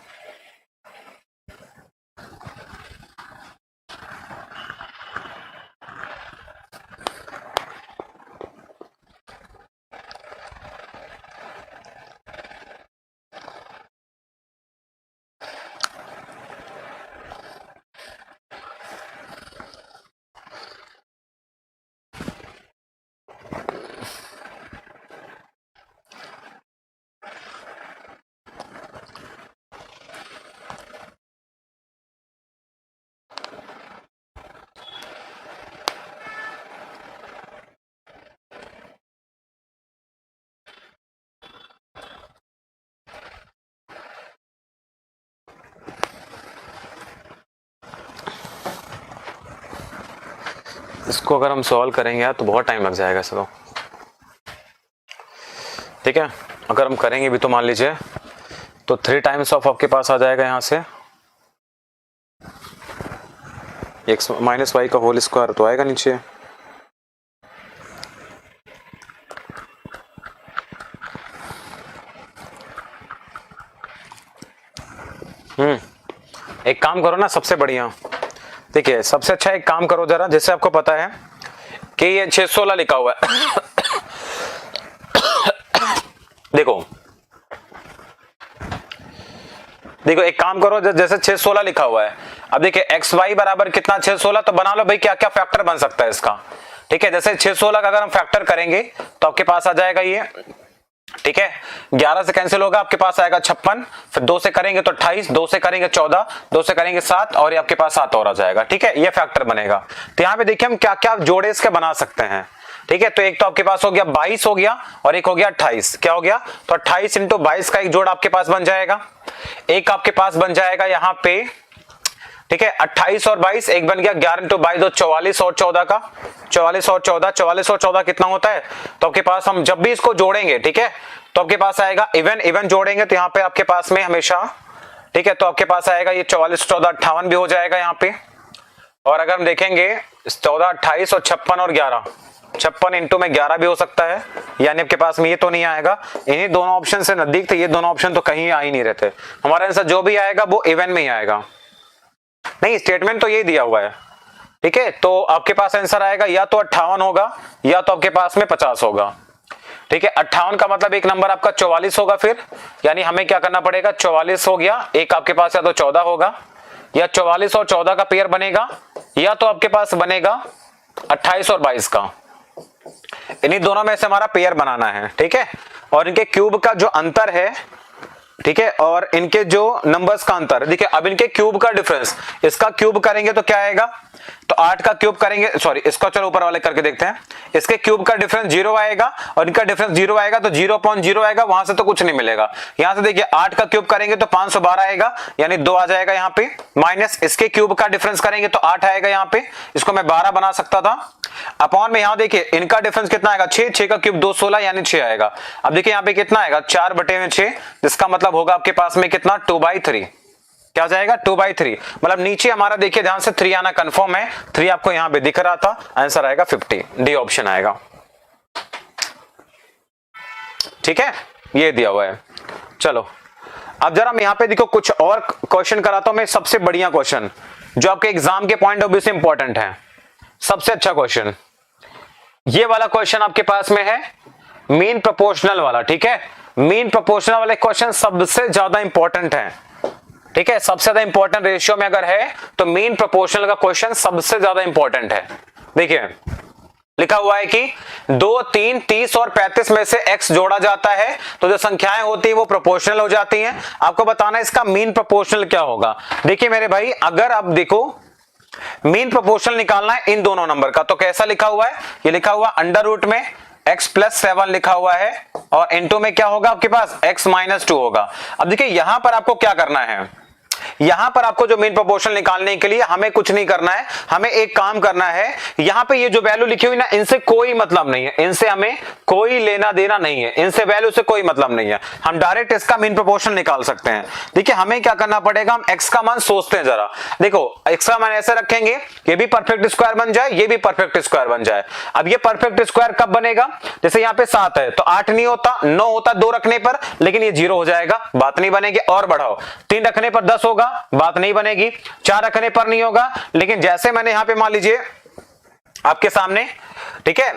इसको अगर हम सॉल्व करेंगे यार तो बहुत टाइम लग जाएगा इसको, ठीक है। अगर हम करेंगे भी तो मान लीजिए तो 3 टाइम्स ऑफ आपके पास आ जाएगा यहाँ से x माइनस वाई का होल स्क्वायर तो आएगा नीचे, एक काम करो ना सबसे बढ़िया, देखिए सबसे अच्छा एक काम करो जरा, जैसे आपको पता है कि ये 616 लिखा हुआ है देखो देखो एक काम करो, जैसे 616 लिखा हुआ है, अब देखिए एक्स वाई बराबर कितना 616, तो बना लो भाई क्या क्या फैक्टर बन सकता है इसका, ठीक है। जैसे 616 का अगर हम फैक्टर करेंगे तो आपके पास आ जाएगा ये, ठीक है। 11 से कैंसिल होगा, आपके पास आएगा 56, फिर 2 से करेंगे तो 28, 2 से करेंगे 14, 2 से करेंगे 7 और ये आपके पास 7 और आ जाएगा, ठीक है। ये फैक्टर बनेगा। तो यहाँ पे देखिए हम क्या क्या जोड़े इसके बना सकते हैं, ठीक है। तो एक तो आपके पास हो गया 22 हो गया और एक हो गया 28, क्या हो गया, तो 28 इंटू 22 का एक जोड़ आपके पास बन जाएगा। एक आपके पास बन जाएगा यहाँ पे, ठीक है, 28 और 22, एक बन गया 11 इंटू 22 44 और 14 का, 44 और 14, 44 और 14 कितना होता है, तो आपके पास हम जब भी इसको जोड़ेंगे, ठीक है, तो आपके पास आएगा इवन इवन जोड़ेंगे तो यहाँ पे आपके पास में हमेशा, ठीक है, तो आपके पास आएगा ये 44 14 58 भी हो जाएगा यहाँ पे। और अगर हम देखेंगे 14 28 और 56 और 11, 56 इंटू में 11 भी हो सकता है, यानी आपके पास में ये तो नहीं आएगा। इन्हीं दोनों ऑप्शन से नजदीक थे, ये दोनों ऑप्शन तो कहीं आ ही नहीं रहते। हमारा आंसर जो भी आएगा वो इवन में ही आएगा, नहीं स्टेटमेंट तो ये दिया हुआ है, ठीक है। तो आपके पास आंसर आएगा या तो 58 होगा या तो आपके पास में 50 होगा, ठीक है। 58 का मतलब एक नंबर आपका 44 होगा, फिर यानी हमें क्या करना पड़ेगा, 44 हो गया, एक आपके पास या तो 14 होगा, या 44 और 14 का पेयर बनेगा, या तो आपके पास बनेगा 28 और 22 का, इन्हीं दोनों में से हमारा पेयर बनाना है, ठीक है। और इनके क्यूब का जो अंतर है, ठीक है, और इनके जो नंबर्स का अंतर, देखिए अब इनके क्यूब का डिफरेंस, इसका क्यूब करेंगे तो क्या आएगा, तो 8 का क्यूब करेंगे, सॉरी इसको चलो ऊपर वाले करके देखते हैं, इसके क्यूब का डिफरेंस 0 आएगा और इनका डिफरेंस 0 आएगा, तो 0.0 आएगा, वहां से तो कुछ नहीं मिलेगा। यहां से देखिए 8 का क्यूब करेंगे तो 512 आएगा, यानी 2 आ जाएगा यहाँ पे, माइनस इसके क्यूब का डिफरेंस करेंगे तो 8 आएगा यहाँ पे, इसको मैं 12 बना सकता था, अपॉन में यहां देखिए इनका डिफरेंस कितना आएगा 6, 6 का क्यूब 2 16 यानी 6 आएगा। अब देखिए यहाँ पे कितना आएगा 4/6, जिसका मतलब होगा आपके पास में कितना 2/3, क्या जाएगा 2/3, मतलब नीचे हमारा देखिए ध्यान से 3 आना कंफर्म है, 3 आपको यहां पे दिख रहा था, आंसर आएगा 50, डी ऑप्शन आएगा, ठीक है, ये दिया हुआ है। चलो अब जरा मैं यहां पे देखो कुछ और क्वेश्चन कराता हूं मैं, सबसे बढ़िया क्वेश्चन जो आपके एग्जाम के पॉइंट ऑफ व्यू से इंपॉर्टेंट है, सबसे अच्छा क्वेश्चन ये वाला क्वेश्चन आपके पास में है, मीन प्रोपोर्शनल वाला, ठीक है। मीन प्रोपोर्शनल वाले क्वेश्चन सबसे ज्यादा इंपॉर्टेंट है, ठीक है, सबसे ज्यादा इंपॉर्टेंट रेशियो में अगर है तो मीन प्रोपोर्शनल का क्वेश्चन सबसे ज्यादा इंपॉर्टेंट है। देखिए लिखा हुआ है कि 2 3 30 और 35 में से x जोड़ा जाता है तो जो संख्याएं होती है वो प्रोपोर्शनल हो जाती हैं। आपको बताना है इसका मीन प्रोपोर्शनल क्या होगा। देखिए मेरे भाई अगर आप देखो मीन प्रोपोर्शनल निकालना है इन दोनों नंबर का, तो कैसा लिखा हुआ है, ये लिखा हुआ अंडर रूट में x+7 लिखा हुआ है और इनटू में क्या होगा आपके पास x-2 होगा। अब देखिए यहां पर आपको क्या करना है, यहां पर आपको जो मीन प्रोपोर्शनल निकालने के लिए हमें कुछ नहीं करना है, हमें एक काम करना है, यहां पे ये जो वैल्यू लिखी हुई ना इनसे कोई मतलब नहीं है, इनसे हमें कोई लेना देना नहीं है, इनसे वैल्यू से कोई मतलब नहीं है, हम डायरेक्ट इसका मीन प्रोपोर्शनल निकाल सकते हैं। देखिए हमें क्या करना पड़ेगा, हम x का मान सोचते हैं जरा, देखो x का मान ऐसे रखेंगे ये भी परफेक्ट स्क्वायर बन जाए, ये भी परफेक्ट स्क्वायर बन जाए। अब ये परफेक्ट स्क्वायर कब बनेगा, जैसे यहाँ पे 7 है तो 8 नहीं होता, 9 होता 2 रखने पर, लेकिन ये 0 हो जाएगा, बात नहीं बनेगी। और बढ़ाओ 3 रखने पर 10 होगा, बात नहीं बनेगी। 4 रखने पर नहीं होगा, लेकिन जैसे मैंने यहां पे मान लीजिए आपके सामने, ठीक है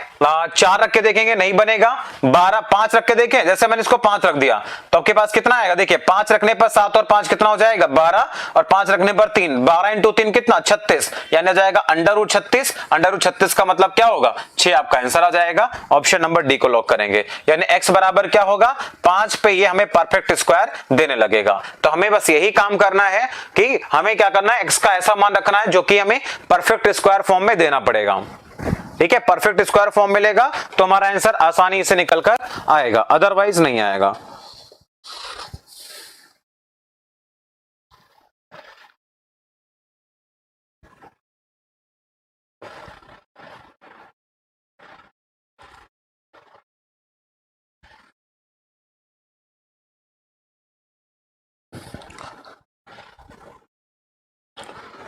4 रख के देखेंगे नहीं बनेगा, 12 5 रख के देखें, जैसे मैंने इसको 5 रख दिया तो आपके पास कितना आएगा, देखिए 5 रखने पर 7 और 5 कितना हो जाएगा 12, और 5 रखने पर 3, 12 इंटू 3 कितना 36, यानी आ जाएगा अंडर रूट 36। अंडर रूट 36 का मतलब क्या होगा 6, आपका आंसर आ जाएगा। ऑप्शन नंबर डी को लॉक करेंगे, यानी x बराबर क्या होगा 5 पे ये हमें परफेक्ट स्क्वायर देने लगेगा। तो हमें बस यही काम करना है कि हमें क्या करना है, x का ऐसा मान रखना है जो कि हमें परफेक्ट स्क्वायर फॉर्म में देना पड़ेगा, ठीक है। परफेक्ट स्क्वायर फॉर्म मिलेगा तो हमारा आंसर आसानी से निकलकर आएगा, अदरवाइज नहीं आएगा।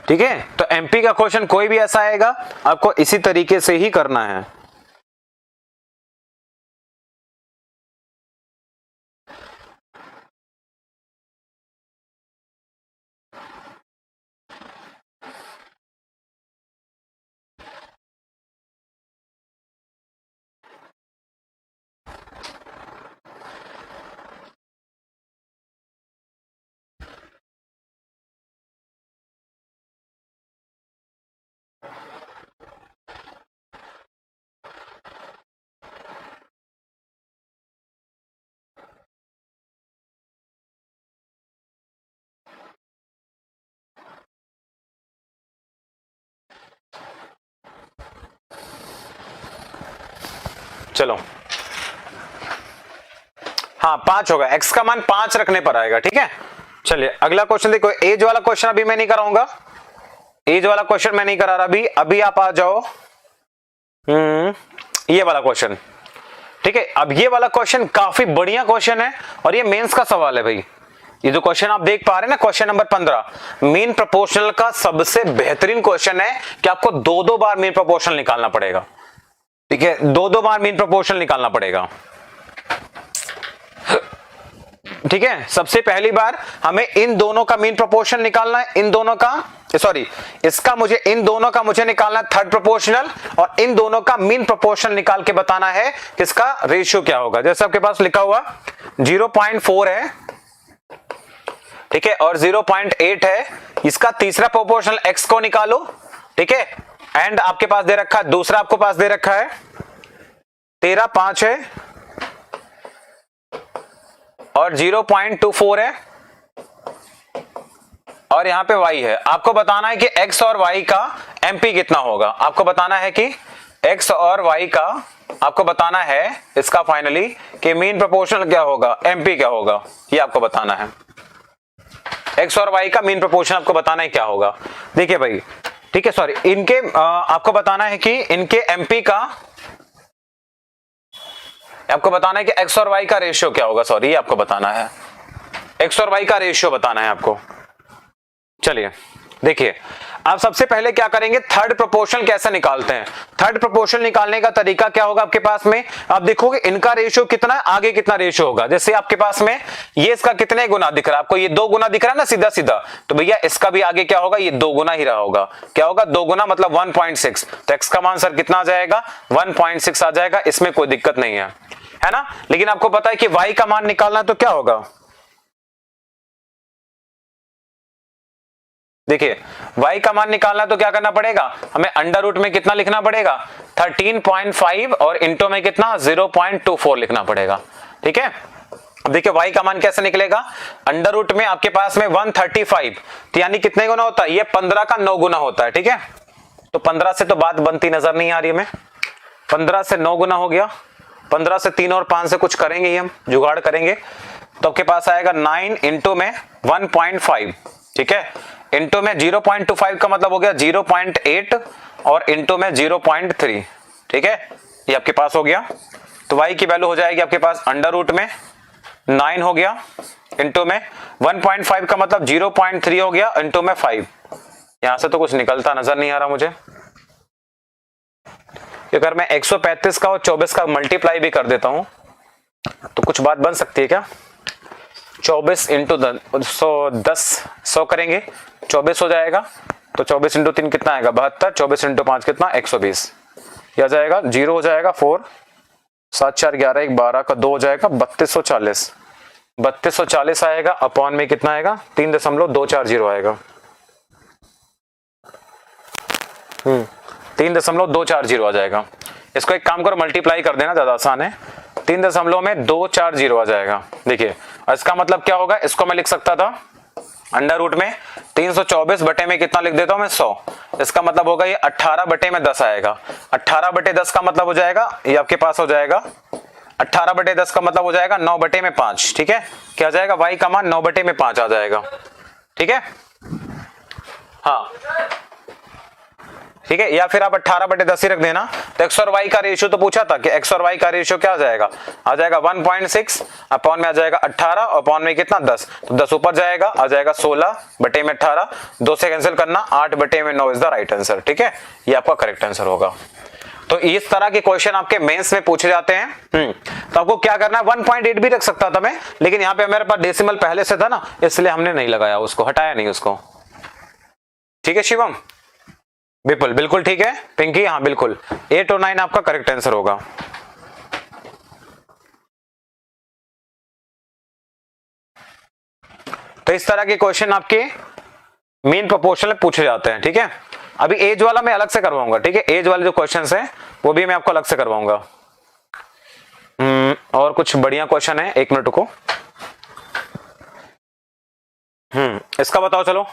ठीक है, तो एमपी का क्वेश्चन कोई भी ऐसा आएगा आपको इसी तरीके से ही करना है। चलो हाँ 5 होगा, x का मान 5 रखने पर आएगा, ठीक है। चलिए अगला क्वेश्चन देखो, एज वाला क्वेश्चन अभी मैं नहीं कराऊंगा, एज वाला क्वेश्चन मैं नहीं करा रहा अभी, अभी आप आ जाओ ये वाला क्वेश्चन, ठीक है। अब ये वाला क्वेश्चन काफी बढ़िया क्वेश्चन है और ये मेंस का सवाल है भाई। ये जो क्वेश्चन आप देख पा रहे हैं ना, क्वेश्चन नंबर 15 मीन प्रोपोर्शनल का सबसे बेहतरीन क्वेश्चन है कि आपको 2-2 बार मीन प्रोपोर्शनल निकालना पड़ेगा, ठीक है, 2-2 बार मीन प्रोपोर्शनल निकालना पड़ेगा, ठीक है। सबसे पहली बार हमें इन दोनों का मीन प्रोपोर्शन निकालना है, इन दोनों का सॉरी इसका मुझे इन दोनों का मुझे निकालना है थर्ड प्रोपोर्शनल, और इन दोनों का मीन प्रोपोर्शनल निकाल के बताना है कि इसका रेशियो क्या होगा। जैसे आपके पास लिखा हुआ 0.4 है, ठीक है, और 0.8 है, इसका तीसरा प्रोपोर्शनल x को निकालो, ठीक है, एंड आपके पास दे रखा है दूसरा, आपको पास दे रखा है 13.5 है और 0.24 है, और यहां पे y है। आपको बताना है कि x और y का mp कितना होगा, आपको बताना है कि x और y का आपको बताना है इसका फाइनली कि मीन प्रोपोर्शनल क्या होगा, mp क्या होगा, ये आपको बताना है। x और y का मीन प्रोपोर्शनल आपको बताना है क्या होगा। देखिए भाई, ठीक है, सॉरी इनके आपको बताना है कि इनके mp का आपको बताना है कि x और y का रेशियो क्या होगा, सॉरी ये आपको बताना है, x और y का रेशियो बताना है आपको। चलिए देखिए, आप सबसे पहले क्या करेंगे, थर्ड प्रोपोर्शनल कैसे निकालते हैं। थर्ड प्रोपोर्शनल निकालने का तरीका क्या होगा आपके पास में, आप देखोगे इनका रेशियो कितना आगे कितना रेशियो होगा। जैसे आपके पास में ये इसका कितने गुना दिख रहा है आपको, ये 2 गुना दिख रहा है ना सीधा सीधा, तो भैया इसका भी आगे क्या होगा, ये 2 गुना ही रहा होगा। क्या होगा 2 गुना मतलब 1.6, तो x का मान सर कितना आ जाएगा 1.6 आ जाएगा, इसमें कोई दिक्कत नहीं है ना। लेकिन आपको पता है कि y का मान निकालना है तो क्या होगा, देखिए y का मान निकालना तो क्या करना पड़ेगा, हमें अंडर रूट में कितना लिखना पड़ेगा 13.5 और इंटू में कितना 0.24 लिखना पड़ेगा, ठीक है। अब देखिए y का मान कैसे निकलेगा, अंडर रूट में आपके पास में 135, तो यानी कितने गुना होता है, ये 15 का 9 गुना होता है, ठीक है। तो 15 से तो बात बनती नजर नहीं आ रही हमें। 15 से 9 गुना हो गया, 15 से 3 और 5 से कुछ करेंगे ही हम, जुगाड़ करेंगे। तो आपके पास आएगा 9 इंटू में 1.5, ठीक है, इंटू में 0.25 का मतलब हो गया 0.8 और इंटू में 0.3, ठीक है, ये आपके पास हो गया। तो y की वैल्यू हो जाएगी आपके पास अंडर रूट में 9 हो गया, इंटू में 1.5 का मतलब 0.3 हो गया, इंटू में 5। यहां से तो कुछ निकलता नजर नहीं आ रहा मुझे, कि अगर मैं 135 का और 24 का मल्टीप्लाई भी कर देता हूं तो कुछ बात बन सकती है क्या। 24 इंटू 100 करेंगे 24 हो जाएगा, तो 24 इंटू 3 कितना आएगा 72, 24 इंटू 5 कितना 120, यह जाएगा 0 हो जाएगा 4, 7 4 11 1 12 का 2 हो जाएगा 3240, 3240 आएगा, अपॉन में कितना आएगा 3.240 आएगा। 3.240 आ जाएगा। इसको एक काम करो मल्टीप्लाई कर देना, ज्यादा आसान है। 3.240 आ जाएगा। देखिए इसका मतलब क्या होगा, इसको मैं लिख सकता था अंडर रूट में 324 बटे में कितना लिख देता हूं मैं 100, इसका मतलब होगा ये 18 बटे में 10 आएगा। 18 बटे 10 का मतलब हो जाएगा ये आपके पास हो जाएगा 18 बटे 10 का मतलब हो जाएगा 9 बटे में 5, ठीक है, क्या जाएगा y का मान 9 बटे में 5 आ जाएगा, ठीक है। हाँ ठीक है, या फिर आप 18 बटे 10 ही रख देना। तो x और y का रेशियो तो पूछा था कि x और y का रेशियो क्या आ जाएगा 1.6, अपॉन में आ जाएगा 18, अपॉन में कितना 10, तो 10 ऊपर जाएगा आ जाएगा 16 बटे में 18, 2 से कैंसिल करना 8 बटे में 9 इज द राइट आंसर, ठीक है, ये आपका करेक्ट आंसर होगा। तो इस तरह के क्वेश्चन आपके मेंस में पूछे जाते हैं। तो आपको क्या करना है 1.8 भी रख सकता था मैं, लेकिन यहाँ पे मेरे पास डेसिमल पहले से था ना, इसलिए हमने नहीं लगाया उसको, हटाया नहीं उसको, ठीक है शिवम। बिल्कुल बिल्कुल ठीक है पिंकी, हाँ बिल्कुल 8 और 9 आपका करेक्ट आंसर होगा। तो इस तरह के क्वेश्चन आपके मीन प्रोपोर्शनल में पूछे जाते हैं, ठीक है। अभी एज वाला मैं अलग से करवाऊंगा, ठीक है, एज वाले जो क्वेश्चंस हैं वो भी मैं आपको अलग से करवाऊंगा। और कुछ बढ़िया क्वेश्चन है, 1 मिनट को। इसका बताओ चलो,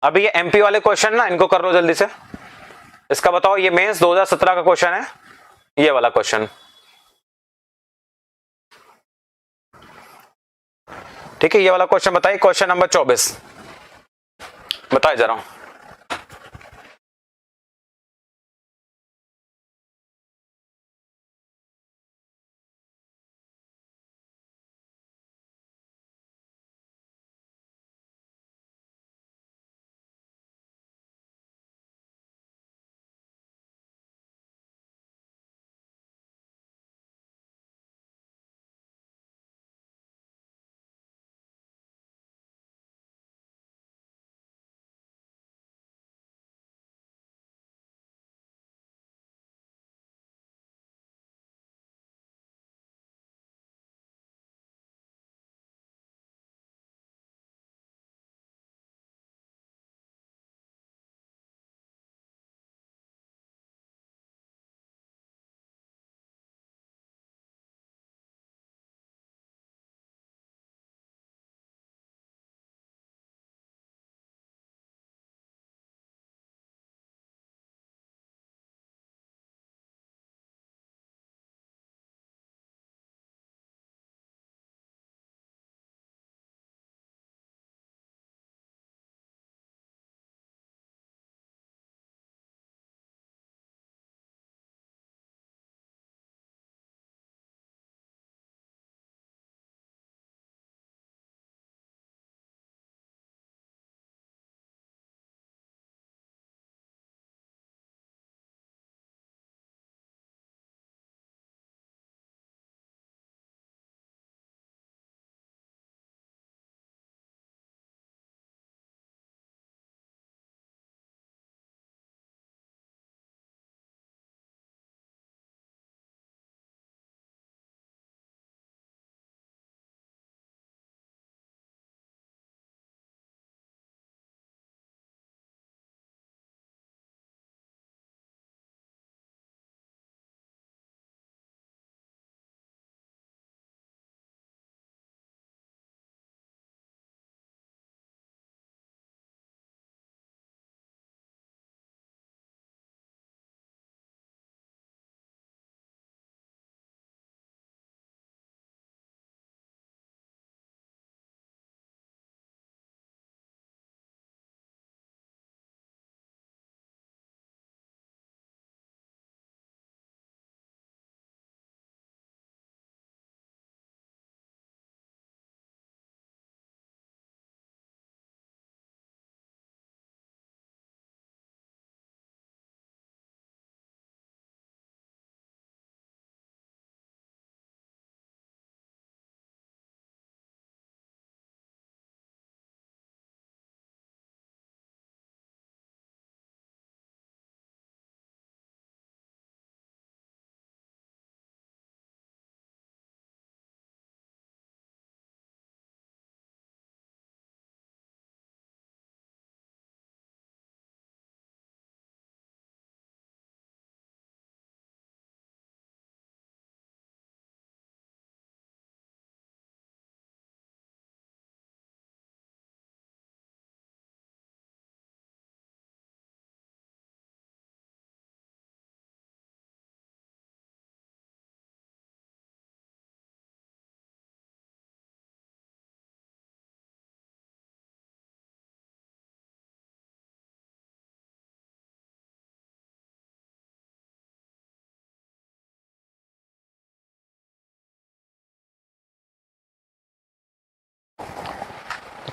अभी ये एमपी वाले क्वेश्चन ना इनको कर लो जल्दी से। इसका बताओ, ये मेंस 2017 का क्वेश्चन है, ये वाला क्वेश्चन, ठीक है, ये वाला क्वेश्चन बताइए, क्वेश्चन नंबर 24 बताइए जरा।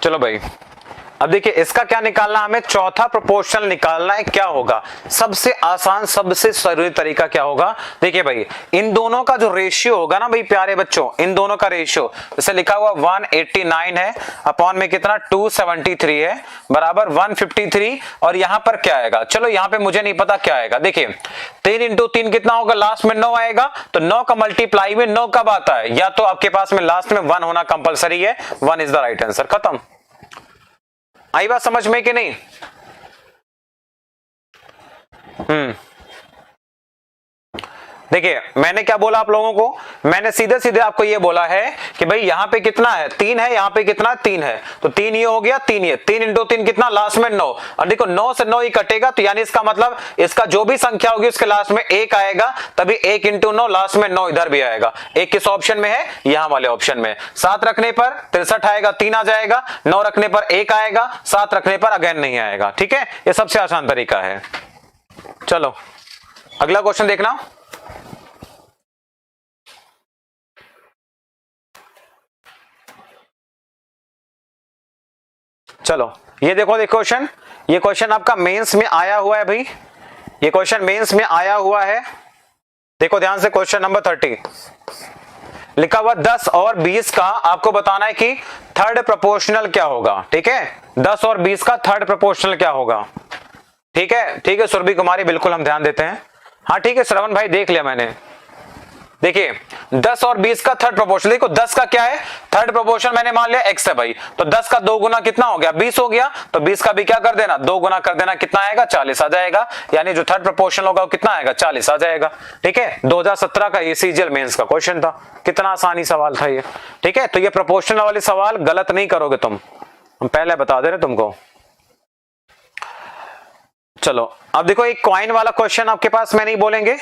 चलो भाई, अब देखिए इसका क्या निकालना, हमें चौथा प्रोपोर्शनल निकालना है। क्या होगा सबसे आसान सबसे जरूरी तरीका क्या होगा, देखिए भाई इन दोनों का जो रेशियो होगा ना भाई प्यारे बच्चों, इन दोनों का रेशियो जैसे लिखा हुआ 189 है अपॉन में कितना 273 है बराबर 153, और यहां पर क्या आएगा, चलो यहां पे मुझे नहीं पता क्या आएगा। देखिए 3 इंटू 3 कितना होगा, लास्ट में 9 आएगा, तो 9 का मल्टीप्लाई में 9 कब आता है, या तो आपके पास में लास्ट में 1 होना कंपलसरी है, 1 इज द राइट आंसर। खत्म। आई बात समझ में कि नहीं? देखिए मैंने क्या बोला आप लोगों को, मैंने सीधे सीधे आपको ये बोला है कि भाई यहां पे कितना है 3 है, यहां पे कितना 3 है, तो 3 ये हो गया 3 ये 3 इंटू 3 कितना लास्ट में 9, और देखो 9 से 9 ही कटेगा, तो यानी इसका मतलब इसका जो भी संख्या होगी उसके लास्ट में 1 आएगा, तभी 1 इंटू 9 लास्ट में 9 इधर भी आएगा। 1 किस ऑप्शन में है, यहां वाले ऑप्शन में। 7 रखने पर 63 आएगा, 3 आ जाएगा, 9 रखने पर 1 आएगा, 7 रखने पर अगेन नहीं आएगा। ठीक है, ये सबसे आसान तरीका है। चलो अगला क्वेश्चन देखना। चलो ये देखो क्वेश्चन, ये क्वेश्चन आपका मेंस में आया हुआ है भाई, ये क्वेश्चन मेंस में आया हुआ है। देखो ध्यान से, क्वेश्चन नंबर 30 लिखा हुआ 10 और 20 का आपको बताना है कि थर्ड प्रोपोर्शनल क्या होगा। ठीक है, 10 और 20 का थर्ड प्रोपोर्शनल क्या होगा। ठीक है सुरभि कुमारी, बिल्कुल हम ध्यान देते हैं। हाँ ठीक है श्रवण भाई, देख लिया मैंने। देखिए 10 और 20 का थर्ड प्रोपोर्शन, देखो 10 का क्या है थर्ड प्रोपोर्शन, मैंने मान लिया x है भाई, तो 10 का 2 गुना कितना हो गया 20 हो गया, तो 20 का भी क्या कर देना 2 गुना कर देना, कितना आएगा 40 आ जाएगा, यानी जो थर्ड प्रोपोर्शन होगा वो कितना आएगा 40 आ जाएगा। ठीक है, 2017 का सीजीएल मेंस का क्वेश्चन था, कितना आसानी सवाल था ये। ठीक है, तो ये प्रोपोर्शनल वाले सवाल गलत नहीं करोगे तुम, हम पहले बता दे रहे तुमको। चलो अब देखो एक कॉइन वाला क्वेश्चन आपके पास में नहीं बोलेंगे,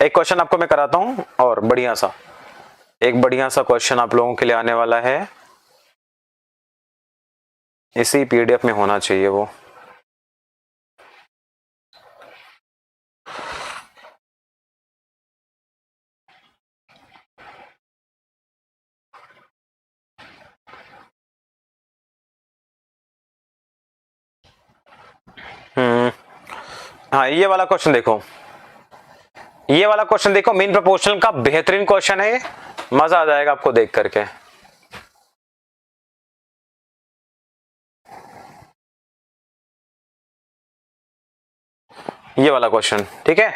एक क्वेश्चन आपको मैं कराता हूं, और बढ़िया सा एक बढ़िया सा क्वेश्चन आप लोगों के लिए आने वाला है, इसी पीडीएफ में होना चाहिए वो। हाँ ये वाला क्वेश्चन देखो, ये वाला क्वेश्चन देखो, मीन प्रोपोर्शनल का बेहतरीन क्वेश्चन है, मजा आ जाएगा आपको देख करके। ये वाला क्वेश्चन ठीक है,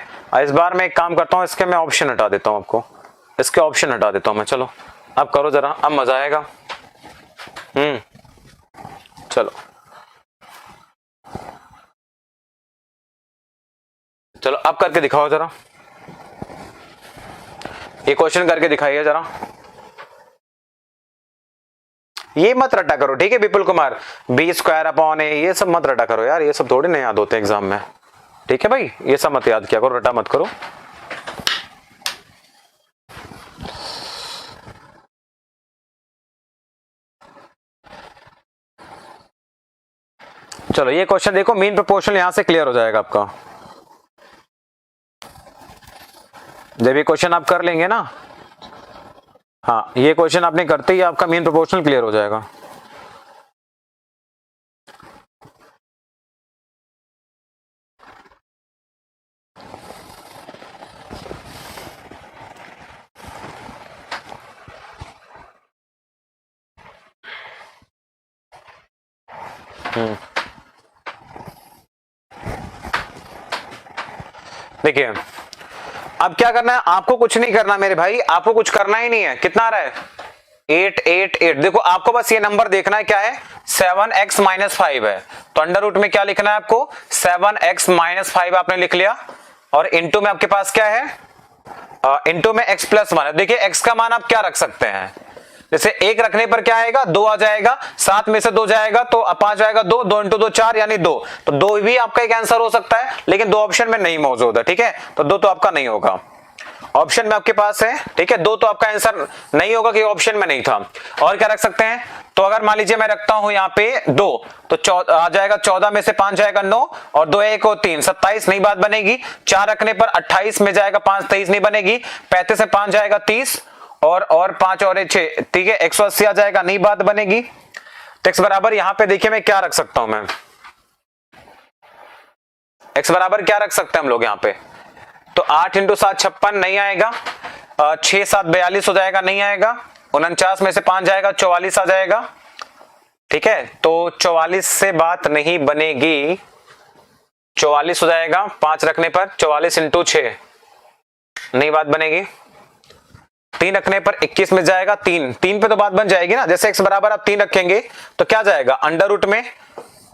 इस बार मैं एक काम करता हूं, इसके मैं ऑप्शन हटा देता हूं, आपको इसके ऑप्शन हटा देता हूं मैं। चलो अब करो जरा, अब मजा आएगा। चलो चलो अब करके दिखाओ जरा, ये क्वेश्चन करके दिखाइए जरा। ये मत रटा करो ठीक है Vipul Kumar, B square upon ए ये सब मत रटा करो यार, ये सब थोड़ी ना याद होते हैं एग्जाम में। ठीक है भाई, ये सब मत याद किया करो, रटा मत करो। चलो ये क्वेश्चन देखो, मीन प्रोपोर्शनल यहां से क्लियर हो जाएगा आपका, जब ये क्वेश्चन आप कर लेंगे ना, हाँ ये क्वेश्चन आपने करते ही आपका मीन प्रोपोर्शनल क्लियर हो जाएगा। देखिए अब क्या करना है, आपको कुछ नहीं करना मेरे भाई, आपको कुछ करना ही नहीं है। कितना आ रहा है 888, देखो आपको बस ये नंबर देखना है, क्या है 7x माइनस 5 है, तो अंडर रूट में क्या लिखना है आपको 7x माइनस 5 आपने लिख लिया, और इंटू में आपके पास क्या है इंटू में x प्लस 1 है। देखिए x का मान आप क्या रख सकते हैं, जैसे 1 रखने पर क्या आएगा 2 आ जाएगा, 7 में से 2 जाएगा तो 5 आएगा, 2 2 इंटू 2 4 यानी 2, तो 2 भी आपका एक आंसर हो सकता है, लेकिन 2 ऑप्शन में नहीं मौजूद है। ठीक है, तो 2 तो आपका नहीं होगा। ऑप्शन में आपके पास है, ठीक है। 2 तो आपका आंसर नहीं होगा कि ऑप्शन में नहीं था। और क्या रख सकते हैं, तो अगर मान लीजिए मैं रखता हूं यहाँ पे 2, तो आ जाएगा 14 में से 5 जाएगा 9 और 2 1 और 3 27, नहीं बात बनेगी। 4 रखने पर 28 में जाएगा 5 23, नहीं बनेगी। 35 से 5 जाएगा 30 और 5 और 6, ठीक है 180 आ जाएगा, नहीं बात बनेगी। तो x बराबर यहां पे देखिए मैं क्या रख सकता हूं, मैं x बराबर क्या रख सकते हैं हम लोग यहाँ पे, तो 8 × 7 56 नहीं आएगा, 6 7 42 हो जाएगा, नहीं आएगा। 49 में से 5 जाएगा 44 आ जाएगा, ठीक है। तो 44 से बात नहीं बनेगी, 44 हो जाएगा 5 रखने पर, 44 × 6 नहीं बात बनेगी। 3 रखने पर 21 में जाएगा 3 पे तो बात बन जाएगी ना। जैसे x बराबर आप 3 रखेंगे तो क्या जाएगा, अंडर रूट में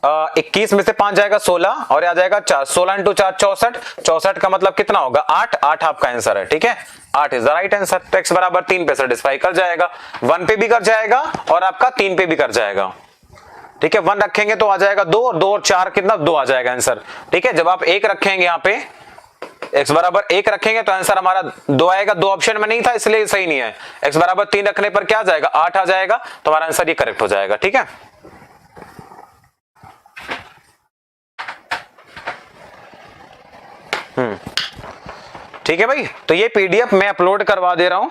21 में से 5 जाएगा 16 और आ जाएगा 4, 16 × 4 64, 64 का मतलब कितना होगा 8, 8 आपका आंसर है, ठीक है। 8 इज द राइट आंसर। तो x बराबर 3 पे सेटिस्फाई कर जाएगा, 1 पे भी कर जाएगा और आपका 3 पे भी कर जाएगा, ठीक है। 1 रखेंगे तो आ जाएगा 2 और 2 और 4 कितना 2 आ जाएगा आंसर, ठीक है। जब आप 1 रखेंगे यहाँ पे x बराबर 1 रखेंगे तो आंसर हमारा 2 आएगा, 2 ऑप्शन में नहीं था इसलिए सही नहीं है। x बराबर 3 रखने पर क्या आ जाएगा 8 आ जाएगा, तो हमारा आंसर ये करेक्ट हो जाएगा, ठीक है। ठीक है भाई, तो ये पीडीएफ मैं अपलोड करवा दे रहा हूं।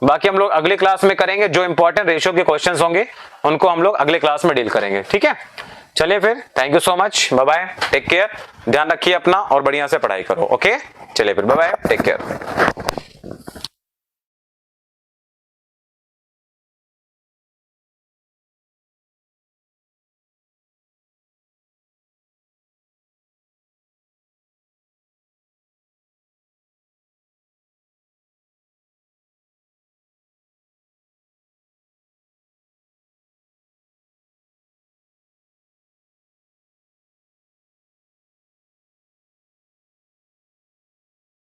बाकी हम लोग अगली क्लास में करेंगे, जो इंपॉर्टेंट रेशियो के क्वेश्चंस होंगे उनको हम लोग अगले क्लास में डील करेंगे, ठीक है। चलिए फिर, thank you so much, bye bye, take care, ध्यान रखिए अपना और बढ़िया से पढ़ाई करो, ओके। चलिए फिर, बाय बाय, टेक केयर।